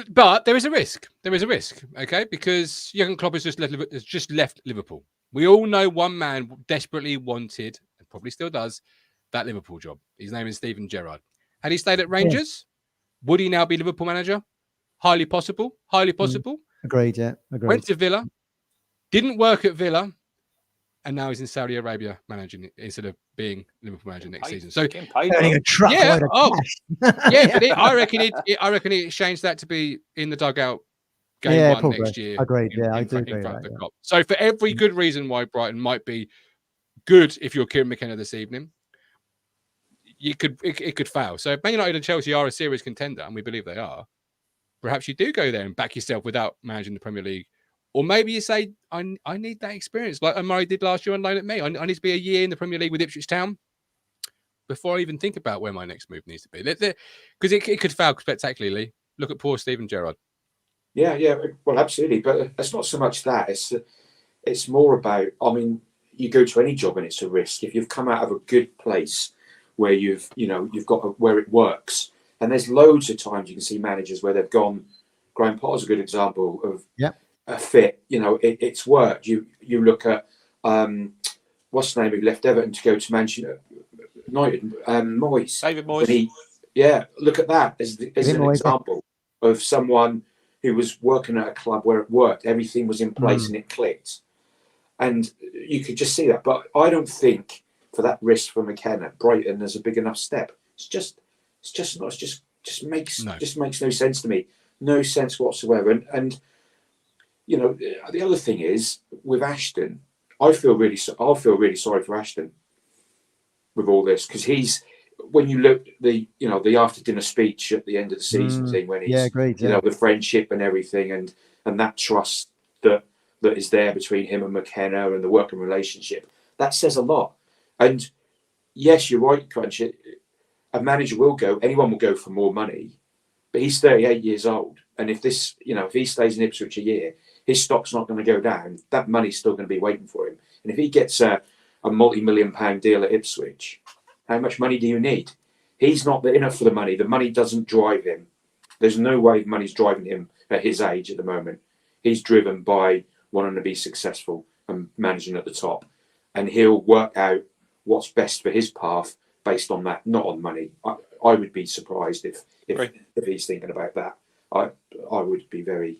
But there is a risk. Okay, because Jurgen Klopp has just left Liverpool. We all know one man desperately wanted, and probably still does, that Liverpool job. His name is Steven Gerrard. Had he stayed at Rangers, would he now be Liverpool manager? Highly possible. Highly possible. Agreed. Yeah. Agreed. Went to Villa, didn't work at Villa, and now he's in Saudi Arabia managing it instead of being Liverpool manager next season. So Earning a truckload of cash. yeah, but I reckon he exchanged that to be in the dugout game 1 next year. Agreed. Yeah, I do agree. So for every good reason why Brighton might be good if you're Kieran McKenna this evening, it could fail. So if Man United and Chelsea are a serious contender, and we believe they are, perhaps you do go there and back yourself without managing the Premier League. Or maybe you say, I need that experience, like Murray did last year on loan at me. I need to be a year in the Premier League with Ipswich Town before I even think about where my next move needs to be. Because it could fail spectacularly. Look at poor Steven Gerrard. Yeah, well, absolutely. But it's not so much that. It's more about, I mean, you go to any job and it's a risk. If you've come out of a good place where you've got where it works, and there's loads of times you can see managers where they've gone. Graham Potter's a good example of a fit. It's worked. You look at what's the name who left Everton to go to Manchester United, Moyes. David Moyes. Look at that as an example of someone who was working at a club where it worked. Everything was in place and it clicked, and you could just see that. But I don't think for that risk for McKenna, Brighton, there's a big enough step. It just makes no sense to me. No sense whatsoever. And the other thing is with Ashton, I'll feel really sorry for Ashton with all this, because when you look the after dinner speech at the end of the season thing, when he's the friendship and everything and that trust that is there between him and McKenna and the working relationship, that says a lot. And yes, you're right, Crunch. A manager anyone will go for more money, but he's 38 years old. And if he stays in Ipswich a year, his stock's not going to go down. That money's still going to be waiting for him. And if he gets a multi-million-pound deal at Ipswich, how much money do you need? He's not in it for the money. The money doesn't drive him. There's no way money's driving him at his age at the moment. He's driven by wanting to be successful and managing at the top. And he'll work out what's best for his path based on that, not on money. I would be surprised if he's thinking about that. I would be very,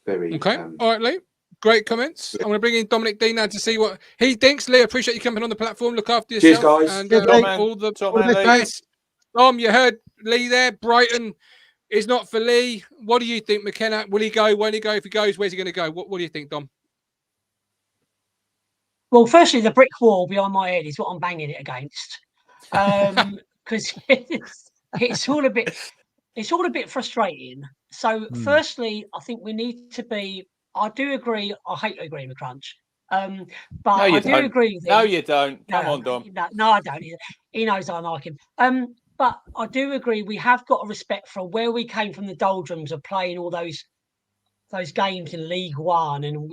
very... Okay. All right, Lee. Great comments. I'm going to bring in Dominic D now to see what he thinks. Lee, I appreciate you coming on the platform. Look after yourself. Cheers, guys. And all the best. Tom, you heard Lee there. Brighton is not for Lee. What do you think, McKenna? Will he go? Won't he go? If he goes, where's he going to go? What do you think, Dom? Well, firstly, the brick wall behind my head is what I'm banging it against, because it's all a bit frustrating. So, firstly, I think we need to be. I do agree. I hate agreeing with Crunch, but I do agree with him. No, you don't. Come on, Dom. No, I don't. He knows I like him. But I do agree. We have got a respect for where we came from, the doldrums of playing all those games in League One, and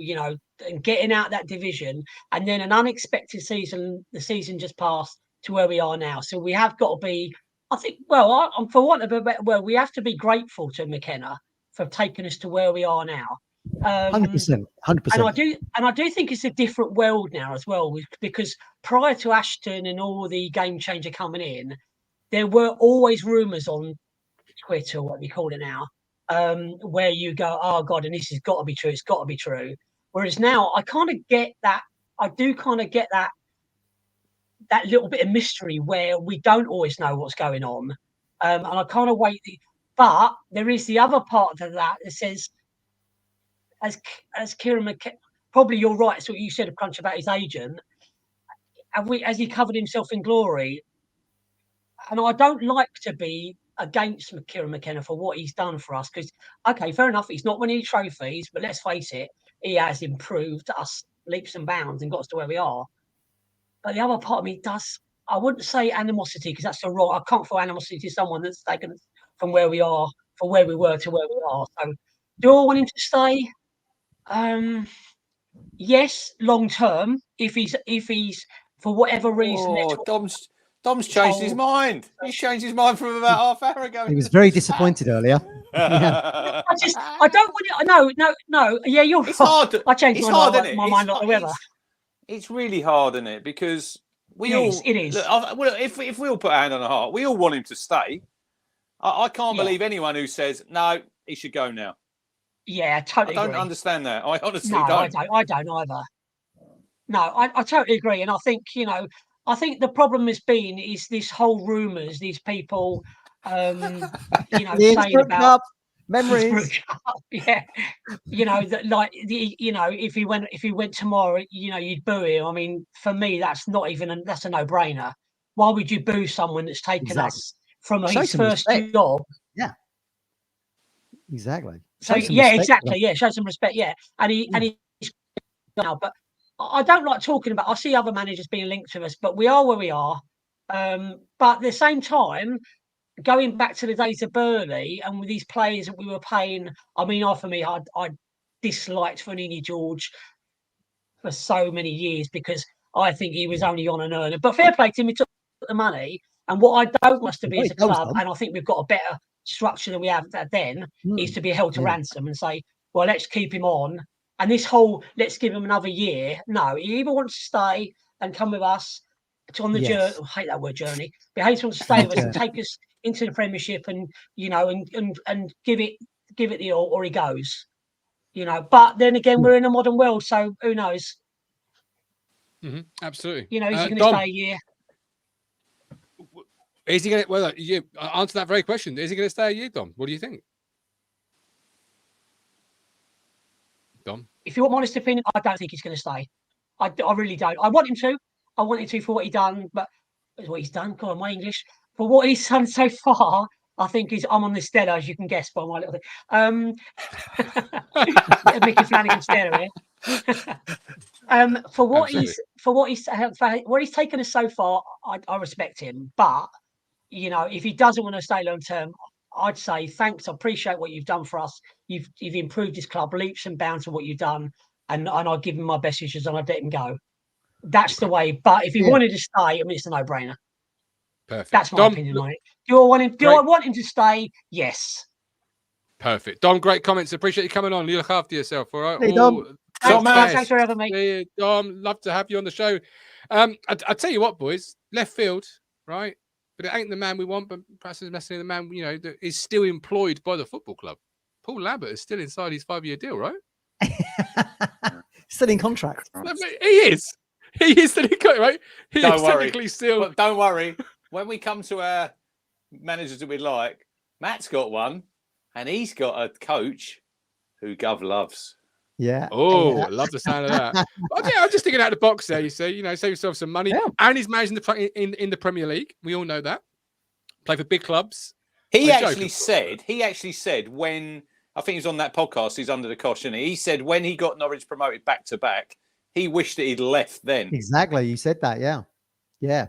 and getting out that division, and then an unexpected season, the season just passed, to where we are now. So we have got to be. I think. Well, for want of a better word, we have to be grateful to McKenna for taking us to where we are now. 100%. And I do think it's a different world now as well, because prior to Ashton and all the game changer coming in, there were always rumours on Twitter, what we call it now, where you go, oh God, and this has got to be true. It's got to be true. Whereas now I kind of get that. I do kind of get that little bit of mystery where we don't always know what's going on. And I kind of wait. But there is the other part of that says, as Kieran McKenna, probably you're right. It's what you said, Crunch, about his agent. Has he covered himself in glory? And I don't like to be against Kieran McKenna for what he's done for us, because, okay, fair enough, he's not winning trophies, but let's face it, he has improved us leaps and bounds and got us to where we are. But the other part of me does, I wouldn't say animosity, because that's the wrong. I can't feel animosity to someone that's taken us from where we are, from where we were to where we are. So, do I want him to stay? Yes, long term. If he's for whatever reason. Dom's changed his mind. He's changed his mind from about half hour ago. He was very disappointed earlier. I don't want it. No. Yeah, you're right. Hard. I changed my mind like the weather. It's really hard, isn't it? Because we It all is, it is. Look, well, if we all put a hand on the heart, we all want him to stay. I can't Yeah. believe anyone who says no, he should go now. Yeah, I I totally don't agree. understand that. I honestly No, don't. I don't either. No, I totally agree. And I think, I think the problem has been is this whole rumours, these people, The saying Innsbruck about Club, memories. yeah, that like if he went tomorrow, you'd boo him. I mean, for me, that's not even that's a no-brainer. Why would you boo someone that's taken Exactly. us from Show his some first respect. job? Yeah. Exactly. So Show some yeah, respect to exactly. them. Yeah, show some respect. Yeah, and he's now, but I don't like talking about. I see other managers being linked to us, but we are where we are. But at the same time, going back to the days of Burnley and with these players that we were paying, I mean, for me, I disliked Fanini George for so many years because I think he was only on an earner. But fair play to him, he took the money. And what I don't want us to be as a club, and I think we've got a better structure than we have then, is to be held to ransom and say, well, let's keep him on. And this whole, let's give him another year. No, he either wants to stay and come with us on the journey. I hate that word journey. But he wants to stay with us and take us into the Premiership and, and give it the all, or he goes. But then again, we're in a modern world, so who knows? Absolutely. He's going to Dom, stay a year. Is he going to? Well, you answer that very question. Is he going to stay a year, Dom? What do you think, Dom? If you want my honest opinion, I don't think he's going to stay. I really don't. I want him to. I want him to for what he's done, but what he's done. God, my English for what he's done so far. I think I'm on the Stella, as you can guess by my little thing. Mickey Flanagan Stella here. For what he's taken us so far, I respect him. But if he doesn't want to stay long term, I'd say thanks. I appreciate what you've done for us. You've improved this club leaps and bounds of what you've done, and I'll give him my best wishes and I'd let him go. That's the way. But if he wanted to stay, I mean, it's a no-brainer. Perfect. That's my opinion on it. Do I want him to stay? Yes. Perfect. Dom, great comments. Appreciate you coming on. You look after yourself, all right? Hey, Dom. Thanks for having me. Yeah, Dom, love to have you on the show. I tell you what, boys, left field, right? But it ain't the man we want, but perhaps it's necessarily the man, that is still employed by the football club. Paul Lambert is still inside his 5-year deal, right? Still in contract. He is. He is still in contract, right? Don't worry. Technically still. But don't worry. When we come to our managers that we like, Matt's got one, and he's got a coach who Gov loves. Yeah. Oh, I love the sound of that. I'm just thinking out of the box there. You say, save yourself some money. Yeah. And he's managing in the Premier League. We all know that. Play for big clubs. He actually said when, I think he was on that podcast, he's under the cosh, and he said when he got Norwich promoted back to back, he wished that he'd left then. Exactly. You said that. Yeah. Yeah.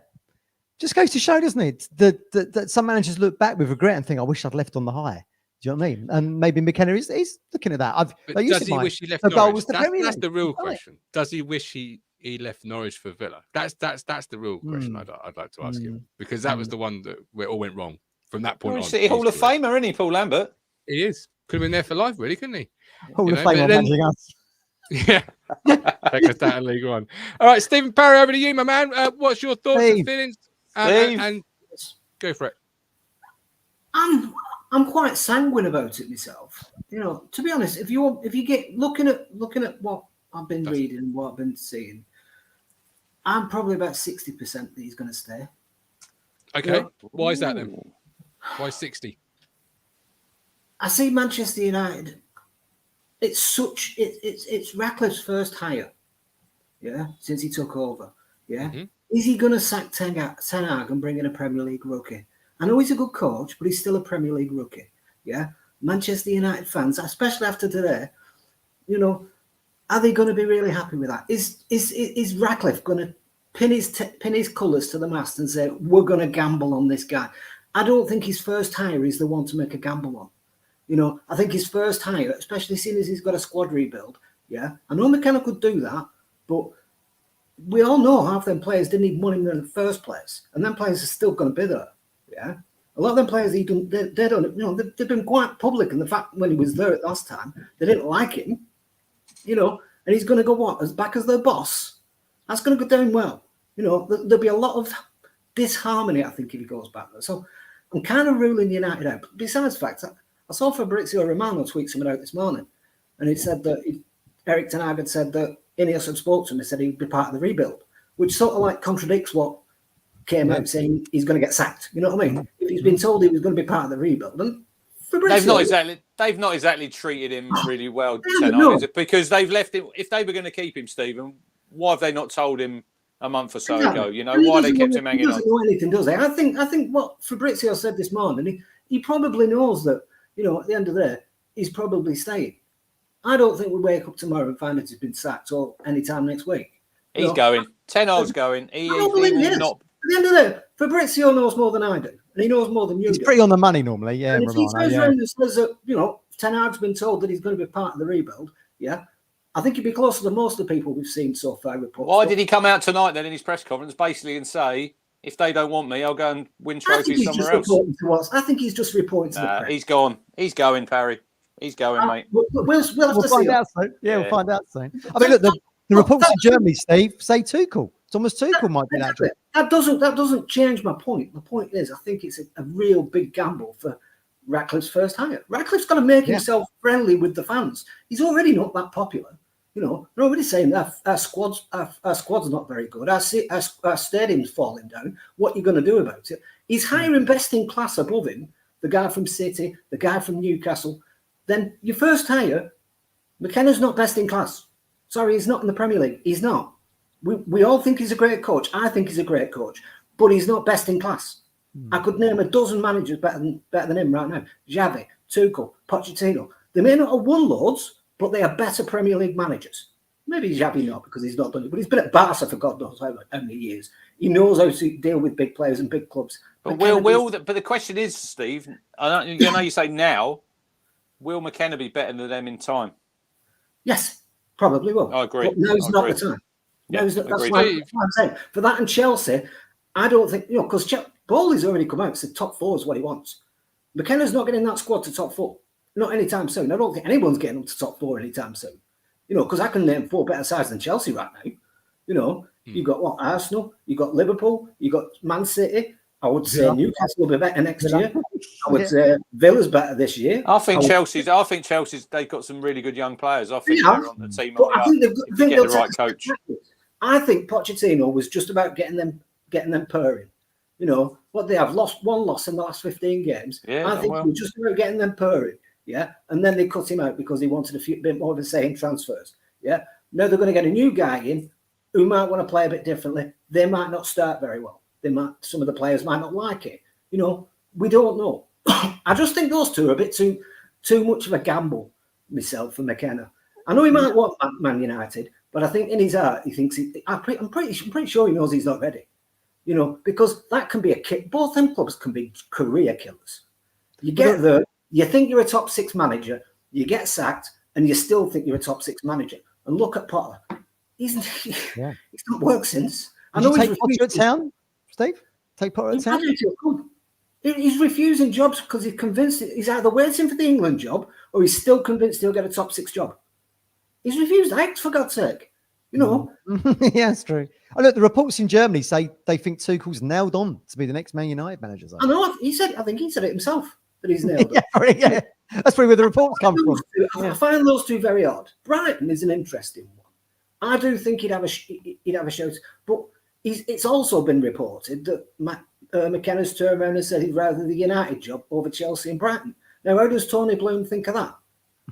Just goes to show, doesn't it? That some managers look back with regret and think, I wish I'd left on the high. Do you know what I mean? And maybe McKenna is looking at that. Does he wish he left Norwich? That's the real question. Does he wish he left Norwich for Villa? That's the real question I'd like to ask him, because that was the one where it all went wrong from that point on. City Hall of Famer, isn't he, Paul Lambert? He is. Could have been there for life, really, couldn't he? Hall of Famer managing us. Yeah. Take us down to League One. All right, Stephen Parry, over to you, my man. What's your thoughts and feelings? And go for it. I'm quite sanguine about it myself. To be honest, if you get looking at what I've been reading and what I've been seeing, I'm probably about 60% that he's going to stay. Okay, why is that then? Why 60? I see Manchester United. It's Ratcliffe's first hire, since he took over, Is he going to sack Ten Hag and bring in a Premier League rookie? I know he's a good coach, but he's still a Premier League rookie. Yeah, Manchester United fans, especially after today, are they going to be really happy with that? Is Ratcliffe going to pin his colours to the mast and say we're going to gamble on this guy? I don't think his first hire is the one to make a gamble on. I think his first hire, especially seeing as he's got a squad rebuild. Yeah, I know McKenna could do that, but we all know half them players didn't even want him there in the first place, and them players are still going to be there. Yeah, a lot of them players they don't, they've been quite public in the fact when he was there at last time they didn't like him, and he's going to go as back as their boss. That's going to go down well. You know, there'll be a lot of disharmony, I think, if he goes back there. So I'm kind of ruling United out. But besides the fact, I saw Fabrizio Romano tweet something out this morning, and he said that Eric Ten Hag had said that Ineos had spoke to him and said he'd be part of the rebuild, which sort of like contradicts what came out saying he's going to get sacked. You know what I mean? If he's been told he was going to be part of the rebuild, then they've not exactly treated him really well, Ten Hag, is it? Because they've left him. If they were going to keep him, Stephen, why have they not told him a month or so ago? You know, why they kept him hanging on? He doesn't know anything, does he? I think what Fabrizio said this morning, he probably knows that, you know, at the end of the day, he's probably staying. I don't think we wake up tomorrow and find that he's been sacked or any time next week. He's going. Ten Hag's going. He will not. At the end of the day, Fabrizio knows more than I do, and he knows more than you. He's do. pretty on the money normally, yeah. And if he goes around and says that, you know, Ten Hag's been told that he's going to be part of the rebuild, yeah, I think he'd be closer than most of the people we've seen so far. Why did he come out tonight then in his press conference basically and say, if they don't want me, I'll go and win trophies somewhere else? I think he's just reporting to the press. He's gone. He's going, Parry. He's going, mate. We'll have to find see. out soon. Yeah, we'll find out soon. I mean, look, the reports in Germany, Steve, say Tuchel. Thomas Tuchel might be that. That doesn't change my point. The point is, I think it's a real big gamble for Ratcliffe's first hire. Ratcliffe's got to make himself friendly with the fans. He's already not that popular. You know, they're already saying that our squad's not very good. Our stadium's falling down. What are you going to do about it? He's hiring best in class above him, the guy from City, the guy from Newcastle. Then your first hire, McKenna's not best in class. Sorry, he's not in the Premier League. He's not. We all think he's a great coach. I think he's a great coach, but he's not best in class. I could name a dozen managers better than him right now. Xavi, Tuchel, Pochettino. They may not have won loads, but they are better Premier League managers. Maybe Xavi not, because he's not done it, but he's been at Barca for God knows how many years. He knows how to deal with big players and big clubs. But but the question is, Steve, I know you say now, will McKenna be better than them in time? Yes, probably will. I agree. But now's not the time. Yeah, that's what I'm saying. For that and Chelsea, I don't think, you know, because Bowley's already come out and said top four is what he wants. McKenna's not getting that squad to top four. Not anytime soon. I don't think anyone's getting up to top four anytime soon. You know, because I can name four better sides than Chelsea right now. You know, you've got Arsenal, you've got Liverpool, you've got Man City. I would say Newcastle will be better next year. I would say Villa's better this year. I think Chelsea's. They've got some really good young players. I think they're on the team. I think they get the right coach. I think Pochettino was just about getting them purring. You know what, they have lost one loss in the last 15 games. Yeah, I think he was just about getting them purring. Yeah, and then they cut him out because he wanted a bit more of a say in transfers. Yeah, now they're going to get a new guy in who might want to play a bit differently. They might not start very well. Some of the players might not like it. You know, we don't know. I just think those two are a bit too much of a gamble. Myself and McKenna. I know he might want Man United, but I think in his heart he thinks I'm pretty sure he knows he's not ready. You know, because that can be a kick. Both them clubs can be career killers. You get there. You think you're a top six manager, you get sacked, and you still think you're a top six manager. And look at Potter. He's not worked since. I know he's Potter at Town, Steve? Take Potter at Town? He's refusing jobs because he's convinced he's either waiting for the England job or he's still convinced he'll get a top six job. He's refused X, for God's sake. You know? Yeah, that's true. Oh, look, the reports in Germany say they think Tuchel's nailed on to be the next Man United manager. I know. I think he said it himself. That he's nailed yeah. That's probably where the reports come from. I find those two very odd. Brighton is an interesting one. I do think he'd have a shout, but it's also been reported that McKenna's turned around and said he'd rather the United job over Chelsea and Brighton. Now, how does Tony Bloom think of that?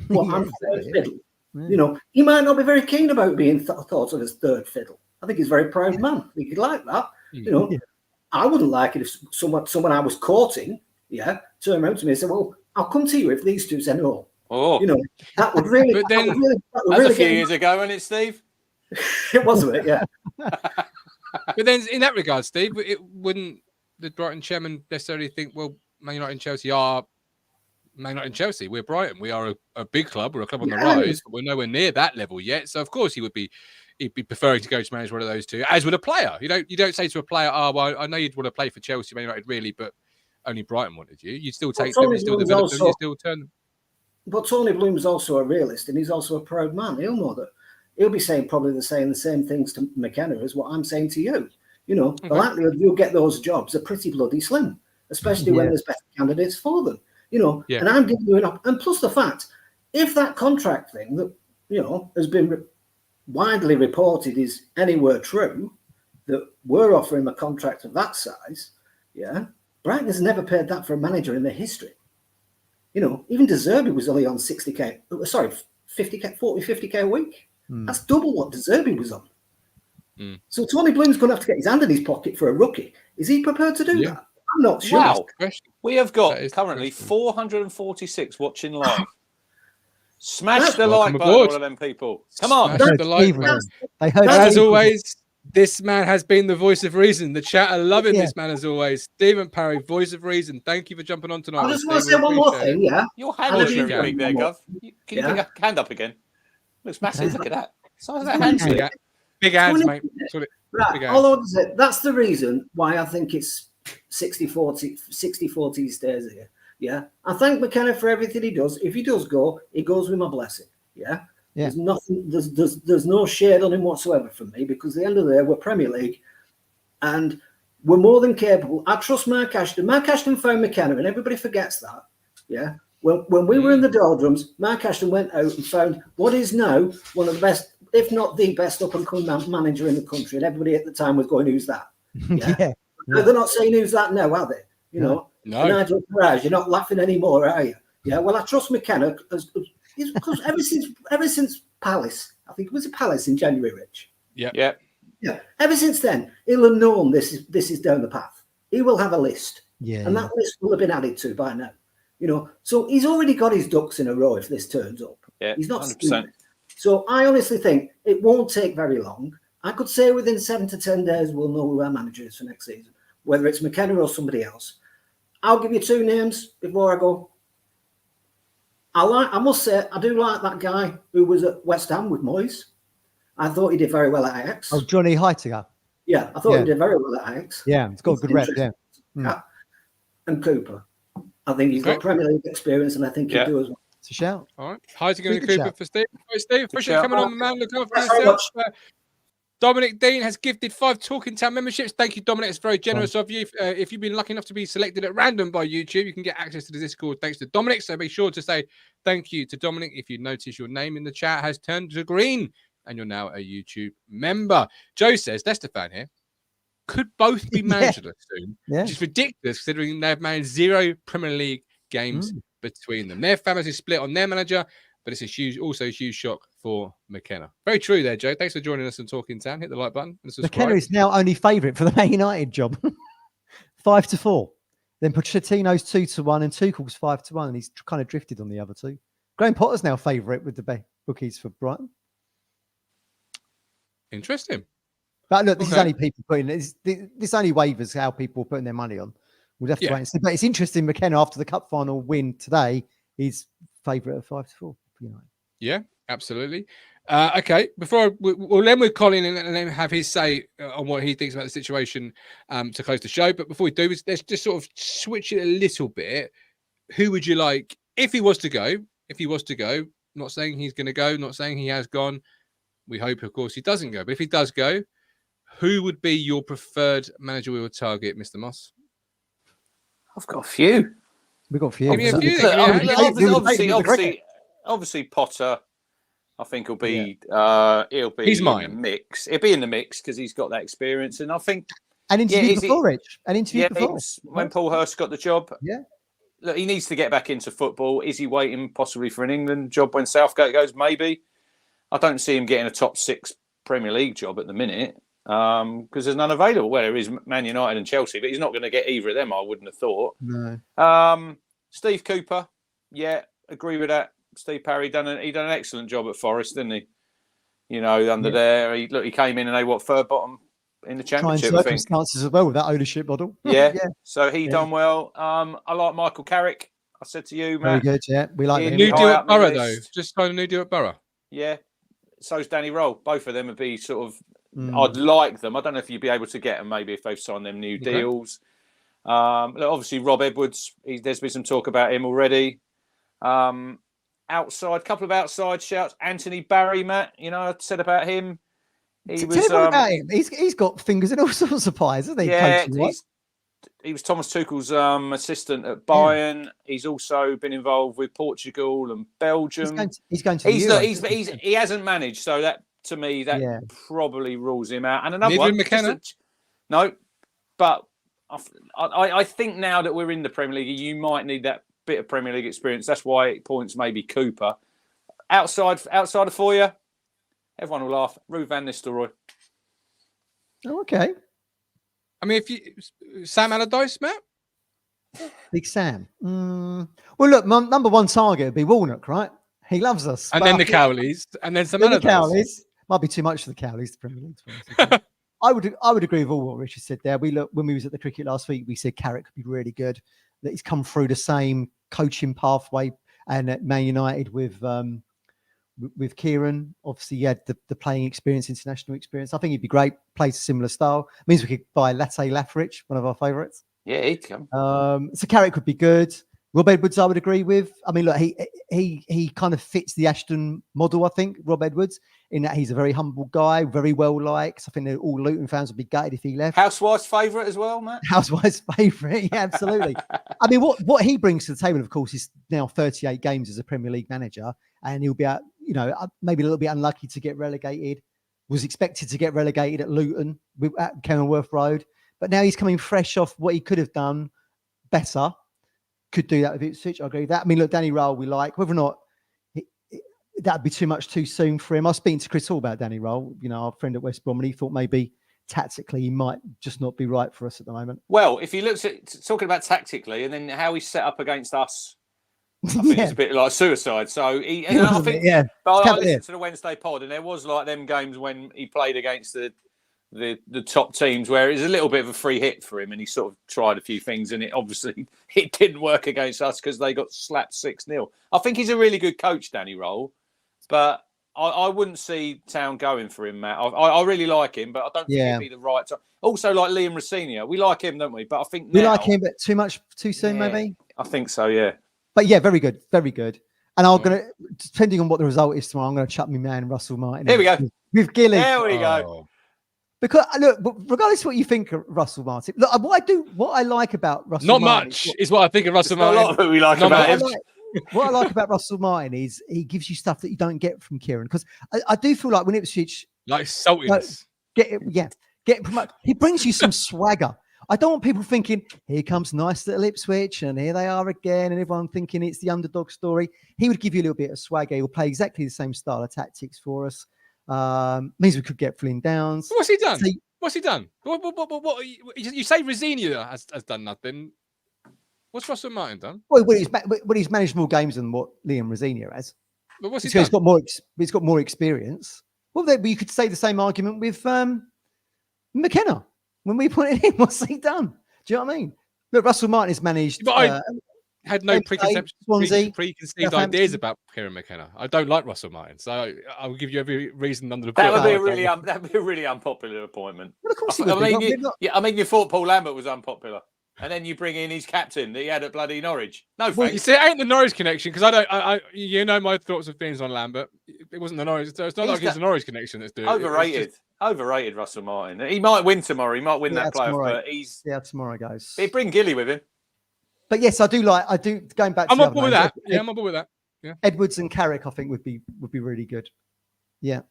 Well, I'm third fiddle. Yeah. You know, he might not be very keen about being thought of as third fiddle. I think he's a very proud man. I think he'd like that. You know, I wouldn't like it if someone I was courting, turn around to me and say, "Well, I'll come to you if these two say no." Oh, you know, that would really. But then, that was a few years ago, wasn't it, Steve? It was a bit, yeah. But then, in that regard, Steve, it wouldn't the Brighton chairman necessarily think, well, Man United and Chelsea are Man United and Chelsea. We're Brighton. We are a big club. We're a club on the rise, but we're nowhere near that level yet. So, of course, he'd be preferring to go to manage one of those two, as would a player. You don't say to a player, "Oh, well, I know you'd want to play for Chelsea, Man United, really, but only Brighton wanted you." You still take them, you still develop them, you still turn them. But Tony Bloom's also a realist, and he's also a proud man. He'll know that he'll be saying probably the same things to McKenna as what I'm saying to you. You know, the likelihood you'll get those jobs are pretty bloody slim, especially when there's better candidates for them. You know, and I'm giving you enough. And plus the fact, if that contract thing that, you know, has been widely reported is anywhere true, that we're offering a contract of that size, Brighton has never paid that for a manager in their history. You know, even De Zerbi was only on 60k, sorry, 50k, 50k a week. That's double what De Zerbi was on. So Tony Bloom's going to have to get his hand in his pocket for a rookie. Is he prepared to do that? I'm not sure. Wow. We have got currently 446 watching live. Smash the like button, all of them people. Come on. Smash the like button. As always, this man has been the voice of reason. The chat are loving this man as always. Stephen Parry, voice of reason. Thank you for jumping on tonight. I just want to say one more thing, Your hand looks very big there, Gov. Can you pick a hand up again? Looks massive. Look at that. Size of that hand. Big hands, mate. Right. All I want to say, that's the reason why I think it's 60-40 he stays here. Yeah. I thank McKenna for everything he does. If he does go, he goes with my blessing. Yeah. There's nothing, there's no shade on him whatsoever from me, because at the end of the day, we're Premier League and we're more than capable. I trust Mark Ashton. Mark Ashton found McKenna, and everybody forgets that. Yeah. When we were in the doldrums, Mark Ashton went out and found what is now one of the best, if not the best up-and-coming manager in the country. And everybody at the time was going, who's that? Yeah. They're not saying who's that now, are they? You know, Nigel Farage, you're not laughing anymore, are you? Yeah, well, I trust McKenna because ever since Palace, I think it was a Palace in January, Rich. Yeah. Ever since then, he'll have known this is down the path. He will have a list. And that list will have been added to by now. You know, so he's already got his ducks in a row if this turns up. Yeah, he's not 100%. stupid. So I honestly think it won't take very long. I could say within 7 to 10 days we'll know who our manager is for next season, whether it's McKenna or somebody else. I'll give you 2 names before I go. I must say I do like that guy who was at West Ham with Moyes. I thought he did very well at Ajax. Oh, Johnny Heitiger. Yeah, I thought he did very well at Ajax. Yeah, it's got a good rep. Yeah. And Cooper. I think he's got Premier League experience, and I think he'll do as well. It's a shout. All right. Heitiger and Cooper for Steve. Steve, appreciate you coming on, man. Look after Thanks yourself. Dominic Dean has gifted 5 Talking Town memberships. Thank you, Dominic. It's very generous of you. If you've been lucky enough to be selected at random by YouTube, you can get access to the Discord thanks to Dominic. So be sure to say thank you to Dominic if you notice your name in the chat has turned to green and you're now a YouTube member. Joe says, Leicester fan here, could both be managerless soon, which is ridiculous considering they've managed 0 Premier League games between them. Their families is split on their manager, but it's also a huge shock for McKenna. Very true there, Joe. Thanks for joining us on Talking Town. Hit the like button and subscribe. McKenna is now only favourite for the Man United job. 5-4. Then Pochettino's 2-1 and Tuchel's 5-1, and he's kind of drifted on the other 2. Graham Potter's now favourite with the bookies for Brighton. Interesting. But look, this is only people putting this only wavers how people are putting their money on. We'll have to wait and see. But it's interesting. McKenna, after the cup final win today, is favourite of 5-4 for United. Yeah, absolutely. Okay, before we'll end with Colin and let him have his say on what he thinks about the situation to close the show. But before we do, let's just sort of switch it a little bit. Who would you like if he was to go? If he was to go, not saying he's going to go, not saying he has gone. We hope, of course, he doesn't go. But if he does go, who would be your preferred managerial target, Mr. Moss? I've got a few. We've got a few. Obviously, Potter. I think he'll be. He'll be. He's in mine. The mix. He'll be in the mix because he's got that experience, and I think an interview before, Rich. An interview before when Paul Hurst got the job. Yeah. Look, he needs to get back into football. Is he waiting possibly for an England job when Southgate goes? Maybe. I don't see him getting a top 6 Premier League job at the minute because there's none available. Well, there is Man United and Chelsea, but he's not going to get either of them, I wouldn't have thought. No. Steve Cooper, agree with that. Steve Parry done an excellent job at Forest, didn't he? You know, under there, he came in and they third bottom in the Championship. Trying circumstances as well with that ownership model. Yeah. So he done well. I like Michael Carrick. I said to you, Matt. Very good. Yeah, we like him. New deal at Borough though. Just kind of new deal at Borough. Yeah. So's Danny Roll. Both of them would be sort of. I'd like them. I don't know if you'd be able to get them. Maybe if they've signed them new deals. Obviously, Rob Edwards. There's been some talk about him already. And couple of outside shouts. Anthony Barry, Matt, you know, I said about him. He was Tell me about him. He's got fingers in all sorts of pies, hasn't he? Yeah, coaching, he was Thomas Tuchel's assistant at Bayern. Yeah. He's also been involved with Portugal and Belgium. He's going to the Euro. He hasn't managed, so that to me probably rules him out. And another one, McKenna. No, but I think now that we're in the Premier League, you might need that bit of Premier League experience. That's why it points maybe Cooper. Outside of for you, everyone will laugh. Ruud van Nistelrooy. Oh, okay. I mean, if you Sam Allardyce, Matt? Big Sam. Well, look, my number one target would be Warnock, right? He loves us. And then the Cowleys, and then some Allardyce. The Cowleys. Might be too much for the Cowleys, the Premier League. I would agree with all what Richard said there. When we was at the cricket last week, we said Carrick could be really good. That he's come through the same coaching pathway and at Man United with Kieran. Obviously, he had the playing experience, international experience. I think he'd be great. Plays a similar style. Means we could buy Latte Lafrich, one of our favourites. Yeah, he'd come. So Carrick could be good. Rob Edwards, I would agree with. I mean, look, he kind of fits the Ashton model, I think, Rob Edwards, in that he's a very humble guy, very well liked. I think that all Luton fans would be gutted if he left. Housewife's favourite as well, Matt? Housewife's favourite, yeah, absolutely. I mean, what he brings to the table, of course, is now 38 games as a Premier League manager, and he'll be out, maybe a little bit unlucky to get relegated. Was expected to get relegated at Luton, at Kenilworth Road, but now he's coming fresh off what he could have done better. Could do that with Ipswich. I agree with that. I mean, look, Danny Rowell we like. Whether or not that'd be too much too soon for him. I was speaking to Chris Hall about Danny Rowell, our friend at West Brom, and he thought maybe tactically he might just not be right for us at the moment. Well, if he looks at talking about tactically and then how he's set up against us, I think it's a bit like suicide. So I listened to the Wednesday pod, and there was like them games when he played against the top teams where it was a little bit of a free hit for him, and he sort of tried a few things, and it didn't work against us because they got slapped 6-0. I think he's a really good coach, Danny Rowell, but I wouldn't see Town going for him, Matt. I really like him, but I don't think it'd be the right time. Also, like Liam Rosenior, we like him, don't we? But I think we like him, but too soon, maybe. I think so, yeah. But yeah, very good, very good. And I'm gonna, depending on what the result is tomorrow, I'm gonna chuck my man Russell Martin. Here we go with Gilly. There we go. Because look, regardless of what you think of Russell Martin, look, what I like about Russell not Martin, much is what I think of Russell Martin. A lot of what we like about him. What I like about Russell Martin is he gives you stuff that you don't get from Kieran. Because I do feel like when Ipswich like saltiness, get promoted, he brings you some swagger. I don't want people thinking, here comes nice little Ipswich and here they are again, and everyone thinking it's the underdog story. He would give you a little bit of swagger. He'll play exactly the same style of tactics for us. Means we could get Flynn Downs. What's he done? What's he done? What you say Rosenior has done nothing. What's Russell Martin done? Well, he's managed more games than what Liam Rosenior has. But what's he done? He's got more experience. Well, you could say the same argument with McKenna. When we put it in, what's he done? Do you know what I mean? Look, Russell Martin has managed. But I had no preconceived ideas about Kieran McKenna. I don't like Russell Martin, so I will give you every reason under the book. That'd be a really unpopular appointment. Well, of course it would. You thought Paul Lambert was unpopular, and then you bring in his captain that he had at bloody Norwich. No, thanks. Well, you see, it ain't the Norwich connection because I my thoughts and feelings on Lambert. It wasn't the Norwich. So it's not like it's the Norwich connection that's doing it. Overrated Russell Martin. He might win tomorrow. He might win that playoff, but he's tomorrow, guys. He'd bring Gilly with him. But yes, I do going back to I'm on board with that. I'm on board with that. Yeah. Edwards and Carrick, I think would be really good. Yeah.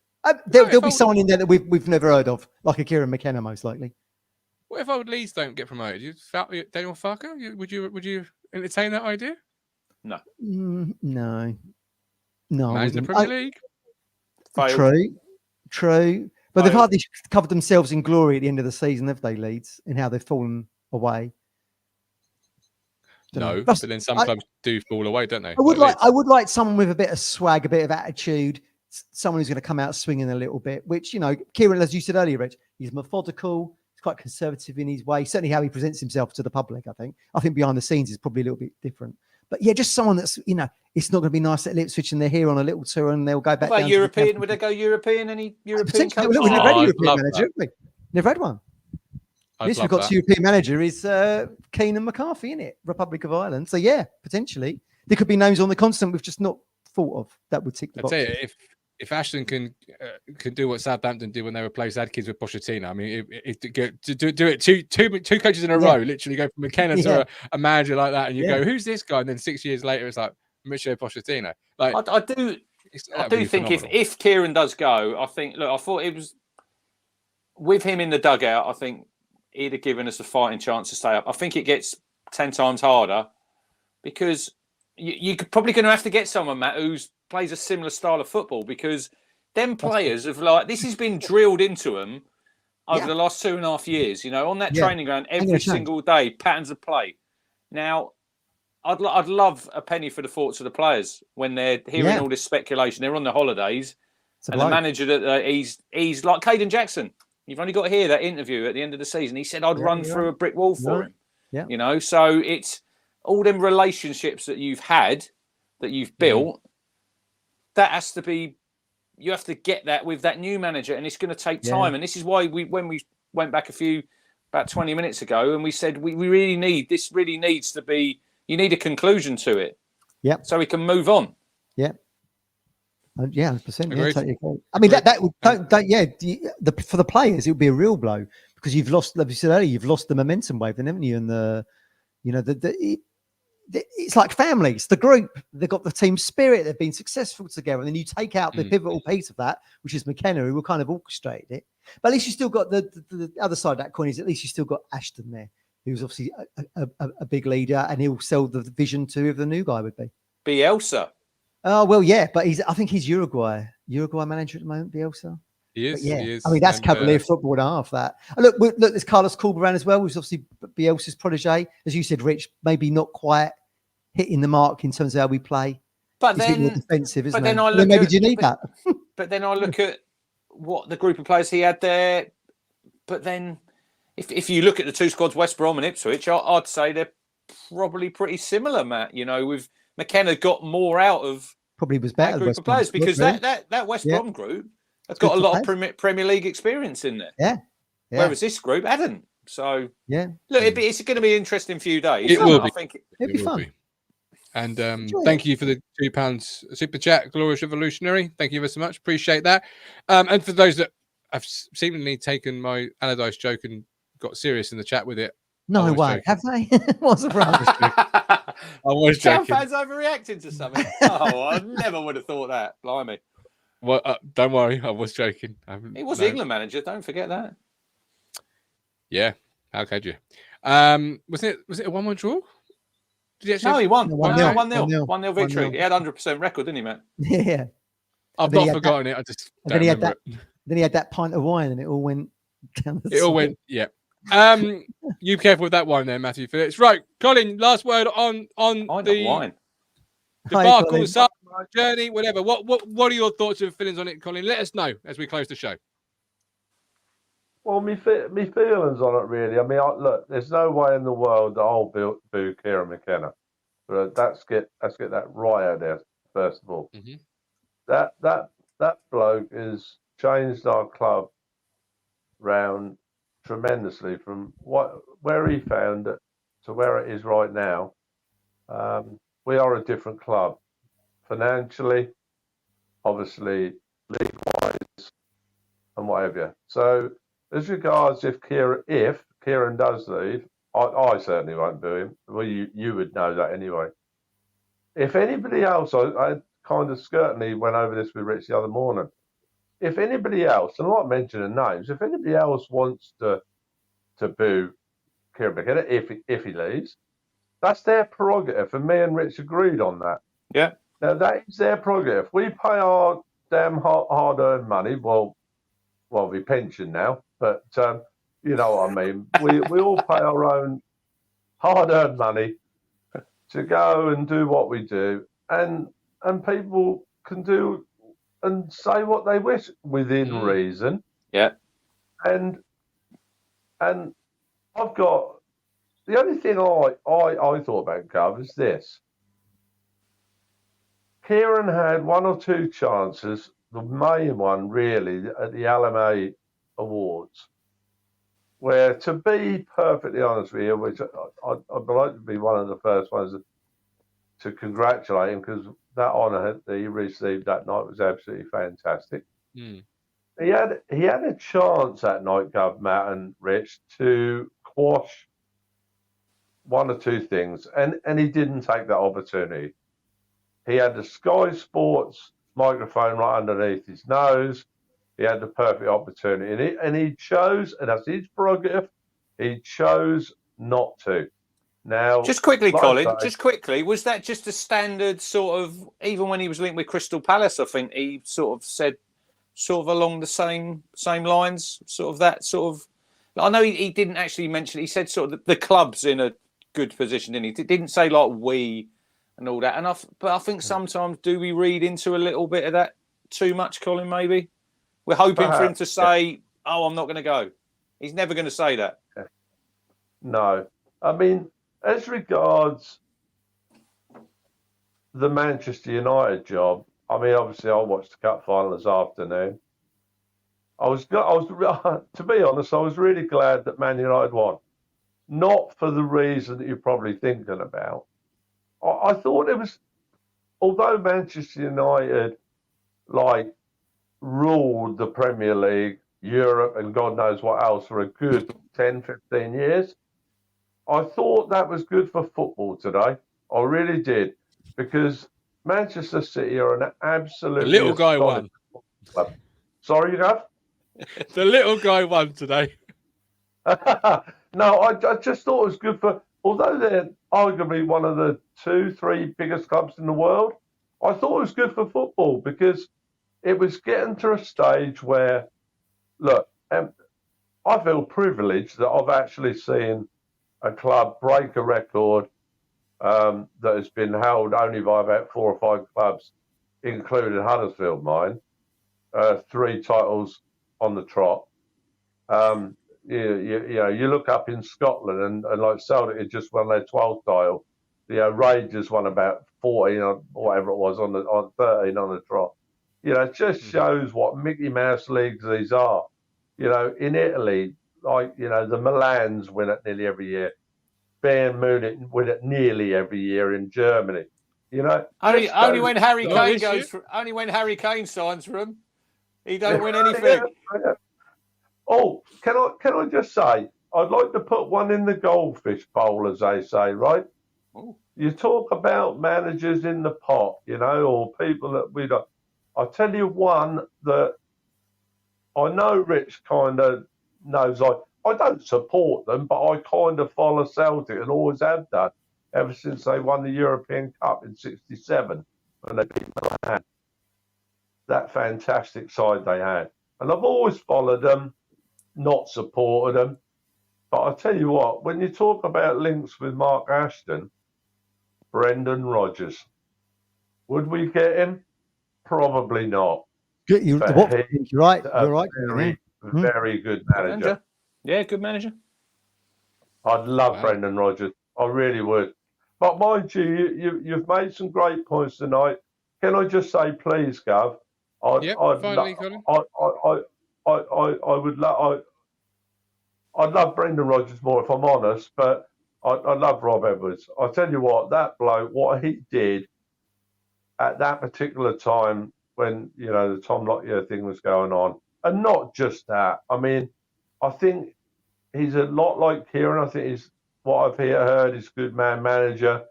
There'll be someone in there that we've never heard of, like a Kieran McKenna, most likely. What if old Leeds don't get promoted? Daniel Farker? Would you entertain that idea? No. No. Manage the Premier League. True. But they've hardly covered themselves in glory at the end of the season, have they, Leeds, in how they've fallen away? No, but then sometimes do fall away, don't they? I would like someone with a bit of swag, a bit of attitude, someone who's going to come out swinging a little bit, which, Kieran, as you said earlier, Rich, he's methodical, he's quite conservative in his way, certainly how he presents himself to the public, I think. I think behind the scenes is probably a little bit different. But yeah, just someone that's, it's not going to be nice at Ipswich and they're here on a little tour and they'll go back. What about European? Would they go European? Any European coach? We've never had a European manager, have we? Never had one. This we've got European manager is Keane and McCarthy, in it, Republic of Ireland. So yeah, potentially there could be names on the continent we've just not thought of that would tick the I box. tell you, if Ashton can do what Southampton did when they replaced Adkins with Pochettino, I mean, to do it two coaches in a row, literally go from McKenna to a manager like that, and you go, who's this guy? And then 6 years later, it's like Michel Pochettino. Like I do think if Kieran does go, I thought it was with him in the dugout. I think he'd have given us a fighting chance to stay up. I think it gets 10 times harder because you're probably going to have to get someone, Matt, who plays a similar style of football, because them players have this has been drilled into them over the last 2.5 years, on that training ground every single day, patterns of play. Now, I'd love a penny for the thoughts of the players when they're hearing all this speculation. They're on their holidays, and the manager that he's like Caden Jackson. You've only got to hear that interview at the end of the season. He said, "I'd run through a brick wall for him." Yeah, so it's all them relationships that you've had, that you've built. That has to be. You have to get that with that new manager, and it's going to take time. And this is why when we went back about 20 minutes ago, and we said we really need this. Really needs to be. You need a conclusion to it. Yeah. So we can move on. Yeah. 100%. Yeah, totally agree. I mean, that would for the players, it would be a real blow because you've lost, like you said earlier, you've lost the momentum wave, then, haven't you? And it's like family. It's the group. They've got the team spirit. They've been successful together. And then you take out the pivotal piece of that, which is McKenna, who will kind of orchestrate it. But at least you still got the other side of that coin is at least you still got Ashton there, who's obviously a big leader, and he'll sell the vision to who the new guy would be. Bielsa. Oh, well, yeah, but I think he's Uruguay manager at the moment, Bielsa. He is. He is. I mean, that's Cavalier football and a half, that. And look, there's Carlos Corberán as well, who's obviously Bielsa's protege. As you said, Rich, maybe not quite hitting the mark in terms of how we play. But he's a bit more defensive, isn't he? Maybe do you need that? But then I look at what the group of players he had there. But then if you look at the two squads, West Brom and Ipswich, I'd say they're probably pretty similar, Matt. With McKenna got more out of probably was better that group of players because that West Brom group has got a lot of Premier League experience in there. Yeah. Whereas this group hadn't. So look, it's going to be an interesting few days. It will be. I think it'll be fun. And thank you for the £2 super chat, Glorious Revolutionary. Thank you very so much. Appreciate that. And for those that have seemingly taken my Allardyce joke and got serious in the chat with it. No way. Have they? What's the problem? I was joking. Town fans overreacting to something. I never would have thought that. Blimey. Well, don't worry. I was joking. He was the England manager. Don't forget that. Yeah. How could you? Was it a 1-1 draw? No, he won. 1-0. 1-0 victory. 1-0. He had 100% record, didn't he, Mate? Yeah. I've not forgotten it. I just don't remember it. Then he had that pint of wine and it all went down the side. Yeah. You careful with that wine there, Matthew Phillips. Right, Colin, last word on the wine. debacle, the summer journey, whatever. What are your thoughts and feelings on it, Colin? Let us know as we close the show. Well, me feelings on it, really. I mean, look, there's no way in the world that I'll boo Kieran McKenna. But let's get that right out there, first of all. Mm-hmm. That bloke has changed our club round tremendously from where he found it to where it is right now. We are a different club, financially, obviously, league-wise, and whatever. So, as regards if Kieran does leave, I certainly won't boo him. Well, you would know that anyway. If anybody else, I kind of skirtingly went over this with Rich the other morning. If anybody else, and I'm not mentioning names, if anybody else wants to boo Kieran McKenna if he leaves, that's their prerogative. And me and Rich agreed on that. Yeah. Now that is their prerogative. We pay our damn hard-earned money. Well, we pension now, but you know what I mean. We all pay our own hard-earned money to go and do what we do, and people can do and say what they wish within reason. Yeah. And I've got the only thing I thought about, Gov, is this. Kieran had one or two chances, the main one really at the LMA Awards, where, to be perfectly honest with you, which I'd like to be one of the first ones to congratulate him because that honour that he received that night was absolutely fantastic. Mm. He had a chance that night, Gov, Matt and Rich, to quash one or two things, and he didn't take that opportunity. He had the Sky Sports microphone right underneath his nose. He had the perfect opportunity, and he chose, and that's his prerogative, he chose not to. Now, just quickly, like Colin, I say, just quickly, was that just a standard sort of, even when he was linked with Crystal Palace, I think he sort of said sort of along the same lines, sort of that sort of, I know he didn't actually mention, he said sort of the club's in a good position, didn't he? Didn't say like we and all that. But I think sometimes do we read into a little bit of that too much, Colin, maybe? We're hoping for him to say, oh, I'm not going to go. He's never going to say that. No. I mean, as regards the Manchester United job, I mean, obviously, I watched the cup final this afternoon. I was, to be honest, I was really glad that Man United won. Not for the reason that you're probably thinking about. I thought it was, although Manchester United, like, ruled the Premier League, Europe, and God knows what else for a good 10, 15 years, I thought that was good for football today. I really did. Because Manchester City are an absolutely... The little guy won. Club. Sorry, you have? The little guy won today. No, I just thought it was good for... Although they're arguably one of the 2-3 biggest clubs in the world, I thought it was good for football because it was getting to a stage where, look, I feel privileged that I've actually seen a club break a record that has been held only by about 4 or 5 clubs, including Huddersfield, mine. 3 titles on the trot. You look up in Scotland and like Celtic had just won their 12th title. Rangers won about 14 or whatever it was on 13 on the trot. It just shows what Mickey Mouse leagues these are. In Italy, like, the Milans win it nearly every year. Bayern Munich win it nearly every year in Germany. Only when Harry Kane goes for, only when Harry Kane signs for him, he don't win anything. Yeah. Oh, can I just say, I'd like to put one in the goldfish bowl, as they say, right? Ooh. You talk about managers in the pot, or people that we don't. I'll tell you one that I know Rich kind of knows. I don't support them, but I kind of follow Celtic and always have done ever since they won the European Cup in '67 when they beat Milan. That fantastic side they had. And I've always followed them, not supported them. But I tell you what, when you talk about links with Mark Ashton, Brendan Rodgers, would we get him? Probably not. You're right. You're right. Very good manager. Yeah, good manager. I'd love Brendan Rodgers. I really would. But mind you, you've made some great points tonight. Can I just say, please, Gov? I'd love Brendan Rodgers more if I'm honest, but I love Rob Edwards. I'll tell you what, that bloke, what he did at that particular time when, the Tom Lockyer thing was going on, and not just that. I mean, I think he's a lot like Kieran. I think he's, what I've heard, is good man manager,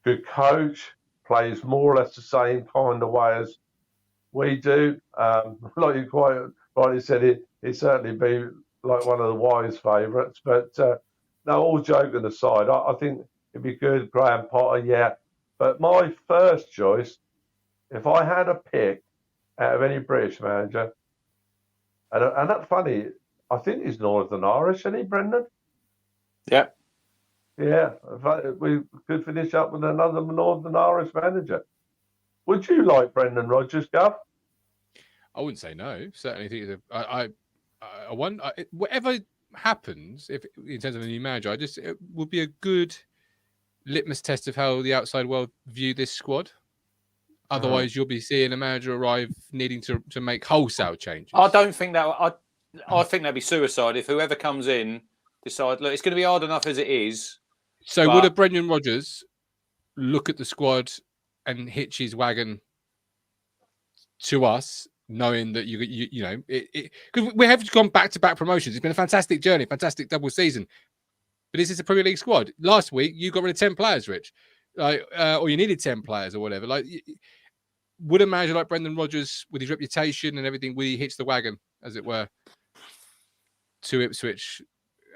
good coach, plays more or less the same kind of way as we do. Like you quite rightly said, he'd certainly be like one of the wise favourites. But no, all joking aside, I think it'd be good. Graham Potter, yeah. But my first choice, if I had a pick out of any British manager, and that's funny, I think he's Northern Irish, isn't he, Brendan? Yeah. Yeah, we could finish up with another Northern Irish manager. Would you like Brendan Rodgers, Gov? I wouldn't say no. Certainly think I wonder whatever happens if in terms of a new manager. It would be a good litmus test of how the outside world view this squad. Otherwise, you'll be seeing a manager arrive needing to make wholesale changes. I don't think that. I think that'd be suicide if whoever comes in decide. Look, it's going to be hard enough as it is. So would a Brendan Rodgers look at the squad and hitch his wagon to us, knowing that you know it because we have gone back to back promotions. It's been a fantastic journey, fantastic double season. But this is a Premier League squad. Last week you got rid of 10 players, Rich, or you needed 10 players or whatever. Like, would a manager like Brendan Rodgers, with his reputation and everything, would he hitch the wagon, as it were, to Ipswich?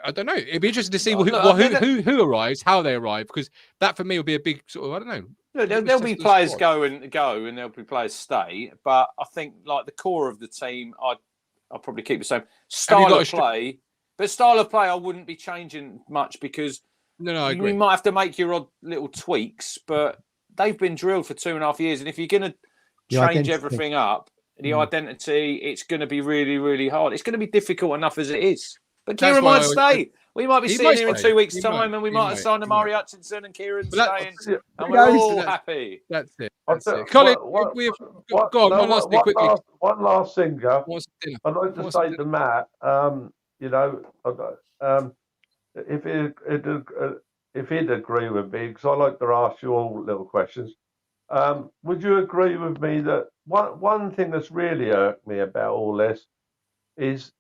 I don't know. It'd be interesting to see who arrives, how they arrive, because that for me would be a big sort of, I don't know. Look, there'll be players go, and there'll be players stay. But I think like the core of the team, I'll probably keep the same style of play. But style of play, I wouldn't be changing much because I agree. You might have to make your odd little tweaks, but they've been drilled for 2.5 years, and if you're going to change everything up, the identity, it's going to be really, really hard. It's going to be difficult enough as it is. But Kieran might stay. We might be sitting here in 2 weeks' time, and we might have signed Amari Hutchinson and Kieran staying, and we're all happy. That's it. Colin, we've got one last thing quickly. One last thing, Gav. I'd like to say to Matt, you know, if he'd agree with me, because I like to ask you all little questions. Would you agree with me that one thing that's really irked me about all this is,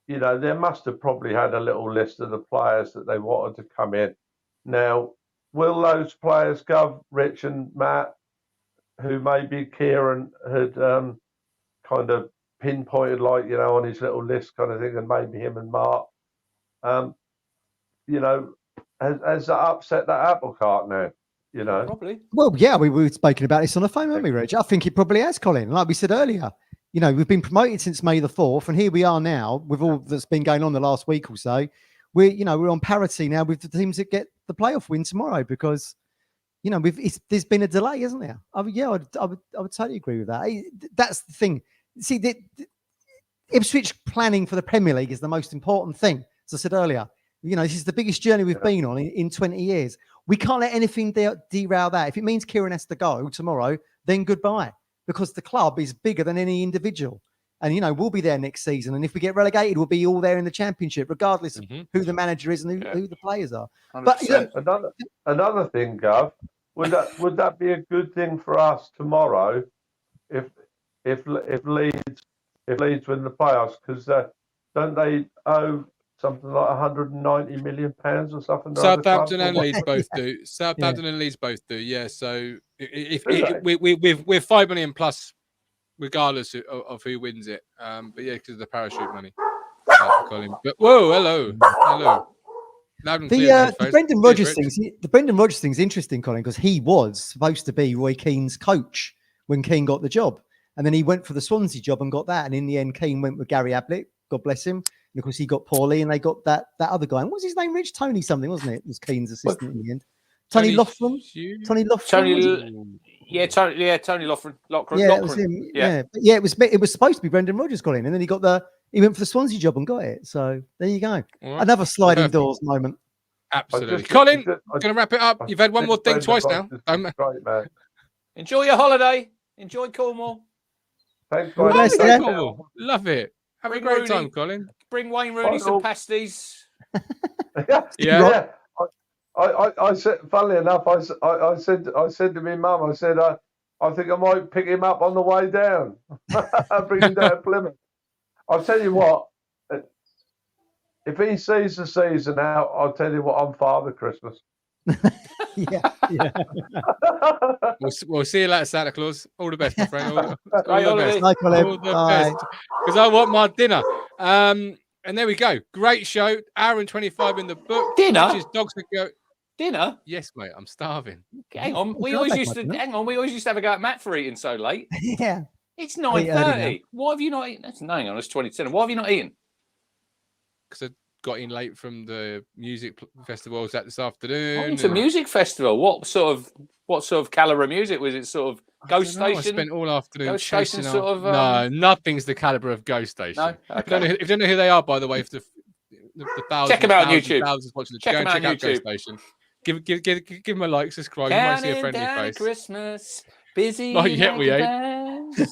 you know, they must have probably had a little list of the players that they wanted to come in. Now, will those players go, Rich and Matt, who maybe Kieran had kind of pinpointed, like, you know, on his little list kind of thing, and maybe him and Mark, you know, has that upset that apple cart now? You know, probably. Well, yeah, we were speaking about this on the phone, weren't we, Rich? I think it probably has, Colin. Like we said earlier, you know, we've been promoted since May the 4th, and here we are now with all that's been going on the last week or so. We're on parity now with the teams that get the playoff win tomorrow, because, you know, there's been a delay, isn't there? I would totally agree with that. That's the thing. See, the Ipswich planning for the Premier League is the most important thing. As I said earlier, you know, this is the biggest journey we've been on in 20 years. We can't let anything derail that. If it means Kieran has to go tomorrow, then goodbye, because the club is bigger than any individual. And, you know, we'll be there next season. And if we get relegated, we'll be all there in the Championship, regardless of who the manager is and who the players are. 100%. But you know, another thing, Gav, would that be a good thing for us tomorrow if Leeds win the playoffs? Because don't they owe something like £190 million or something? Southampton and Leeds both do. Southampton and Leeds both do. Yeah. So if we're 5 million plus, regardless of who wins it. But yeah, because of the parachute money. Colin. But whoa, hello. The Brendan Rodgers thing. The Brendan Rodgers thing is interesting, Colin, because he was supposed to be Roy Keane's coach when Keane got the job, and then he went for the Swansea job and got that. And in the end, Keane went with Gary Ablett. God bless him. And of course, he got Paulie, and they got that other guy. And what was his name? Rich? Tony something, wasn't it? It was Keane's assistant in the end. Tony Loughran. Tony Loughran. Tony Loughran. Yeah, it was him. Yeah. It was supposed to be Brendan Rodgers, Colin, and then he went for the Swansea job and got it. So there you go. Right. Another sliding doors moment. Absolutely. Colin, going to wrap it up. You've had one more thing twice now. Great, man. Enjoy your holiday. Enjoy Cornwall. Thanks, Cornwall. Love it. Have a great time, Colin. Bring Wayne Rooney some pasties. Yeah. I said, funnily enough, I said to my mum, I said, I think I might pick him up on the way down. Bring him down to Plymouth. I'll tell you what, if he sees the season out, I'll tell you what, I'm Father Christmas. Yeah. We'll see you later, Santa Claus. All the best, my friend. All the best. Because I want my dinner. And there we go. Great show. Hour and 25 in the book. Dinner? Dogs to go. Dinner? Yes, mate. I'm starving. Hang on. We always used to have a go at Matt for eating so late. Yeah. It's 9:30. Why have you not eaten? Hang on, it's 2010. Why have you not eaten? Because I got in late from the music festival. I was at this afternoon. It's a music festival. What sort of caliber of music was it? Sort of Ghost Station? I spent all afternoon Ghost Station chasing sort of. No, nothing's the caliber of Ghost Station. No? Okay. If you don't know who they are, by the way, for the thousands, check them out on YouTube. Check them out on YouTube. Ghost Station. Give them a like, subscribe. You might see a friendly face. Christmas, busy. Not yet, we ain't.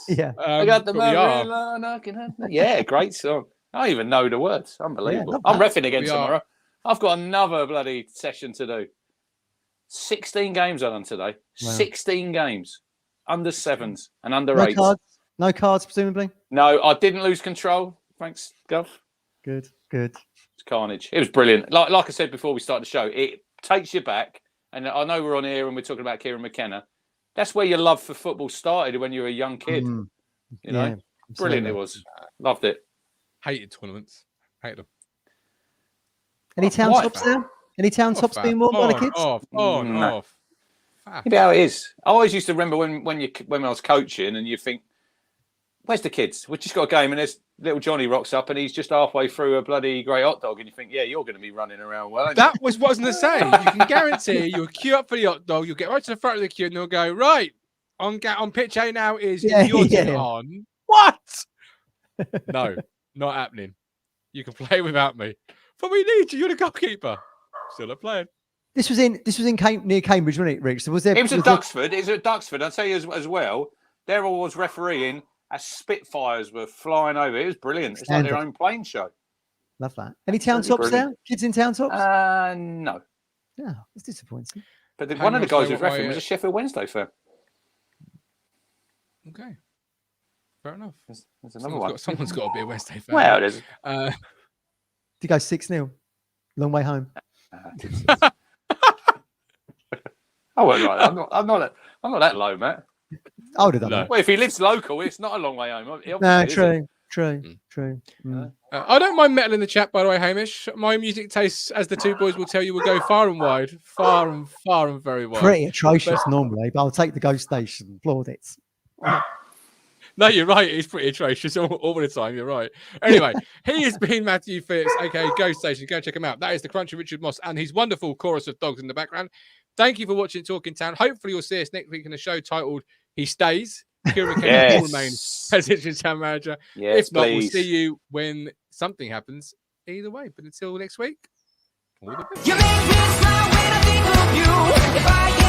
Yeah. I got the Managerial knocking at me. Yeah, great song. I don't even know the words. Unbelievable. Yeah, I'm reffing again tomorrow. I've got another bloody session to do. 16 games I done today. Wow. 16 games. Under 7s and under No 8s. cards? No cards, presumably? No, I didn't lose control. Thanks, Gov. Good, good. It's carnage. It was brilliant. Like I said before we started the show, it takes you back. And I know we're on here and we're talking about Kieran McKenna. That's where your love for football started when you were a young kid. You know, brilliant it was. Loved it. Hated tournaments. Hated them. Any town Why? tops there? Any town tops Off, being worn by the on, kids? Off. You know how it is. I always used to remember when I was coaching and you think, where's the kids? We've just got a game and there's little Johnny rocks up and he's just halfway through a bloody great hot dog and you think, yeah, you're going to be running around well. That was what I was going to say. You can guarantee you'll queue up for the hot dog. You'll get right to the front of the queue and they'll go, right, on pitch A now is your turn on. What? No, not happening. You can play without me. But we need you. You're the goalkeeper. Still not playing. This was in near Cambridge, wasn't it, Rich? So was there? It was at Duxford. It was at Duxford. I'll tell you as well. There I was refereeing as Spitfires were flying over. It was brilliant. It's like their own plane show. Love that. Any town tops there? Kids in town tops? No. No, it's disappointing. But one of the guys who was refereeing was a Sheffield Wednesday fan. Okay. Fair enough. There's another one. Someone's got to be a Wednesday fan. Well, there's. Did you go 6-0? Long way home. I won't like that. I'm not that low, Matt. I would have done No. that. Well, if he lives local, it's not a long way home. No, true. Mm. I don't mind metal in the chat, by the way, Hamish. My music tastes, as the two boys will tell you, will go far and wide. Far and very wide. Pretty atrocious normally, but I'll take the Ghost Station plaudits. No, you're right. It's pretty atrocious all the time. You're right. Anyway, he has been Matthew Phillips, aka Ghost Station. Go check him out. That is the Crunchy Richard Moss and his wonderful chorus of dogs in the background. Thank you for watching Talking Town. Hopefully, you'll see us next week in a show titled He Stays. Kieran McKenna will remain as Ipswich Town manager. Yes, if not, please. we'll see you when something happens. Either way. But until next week, all the best. You make me smile when I think of you. If I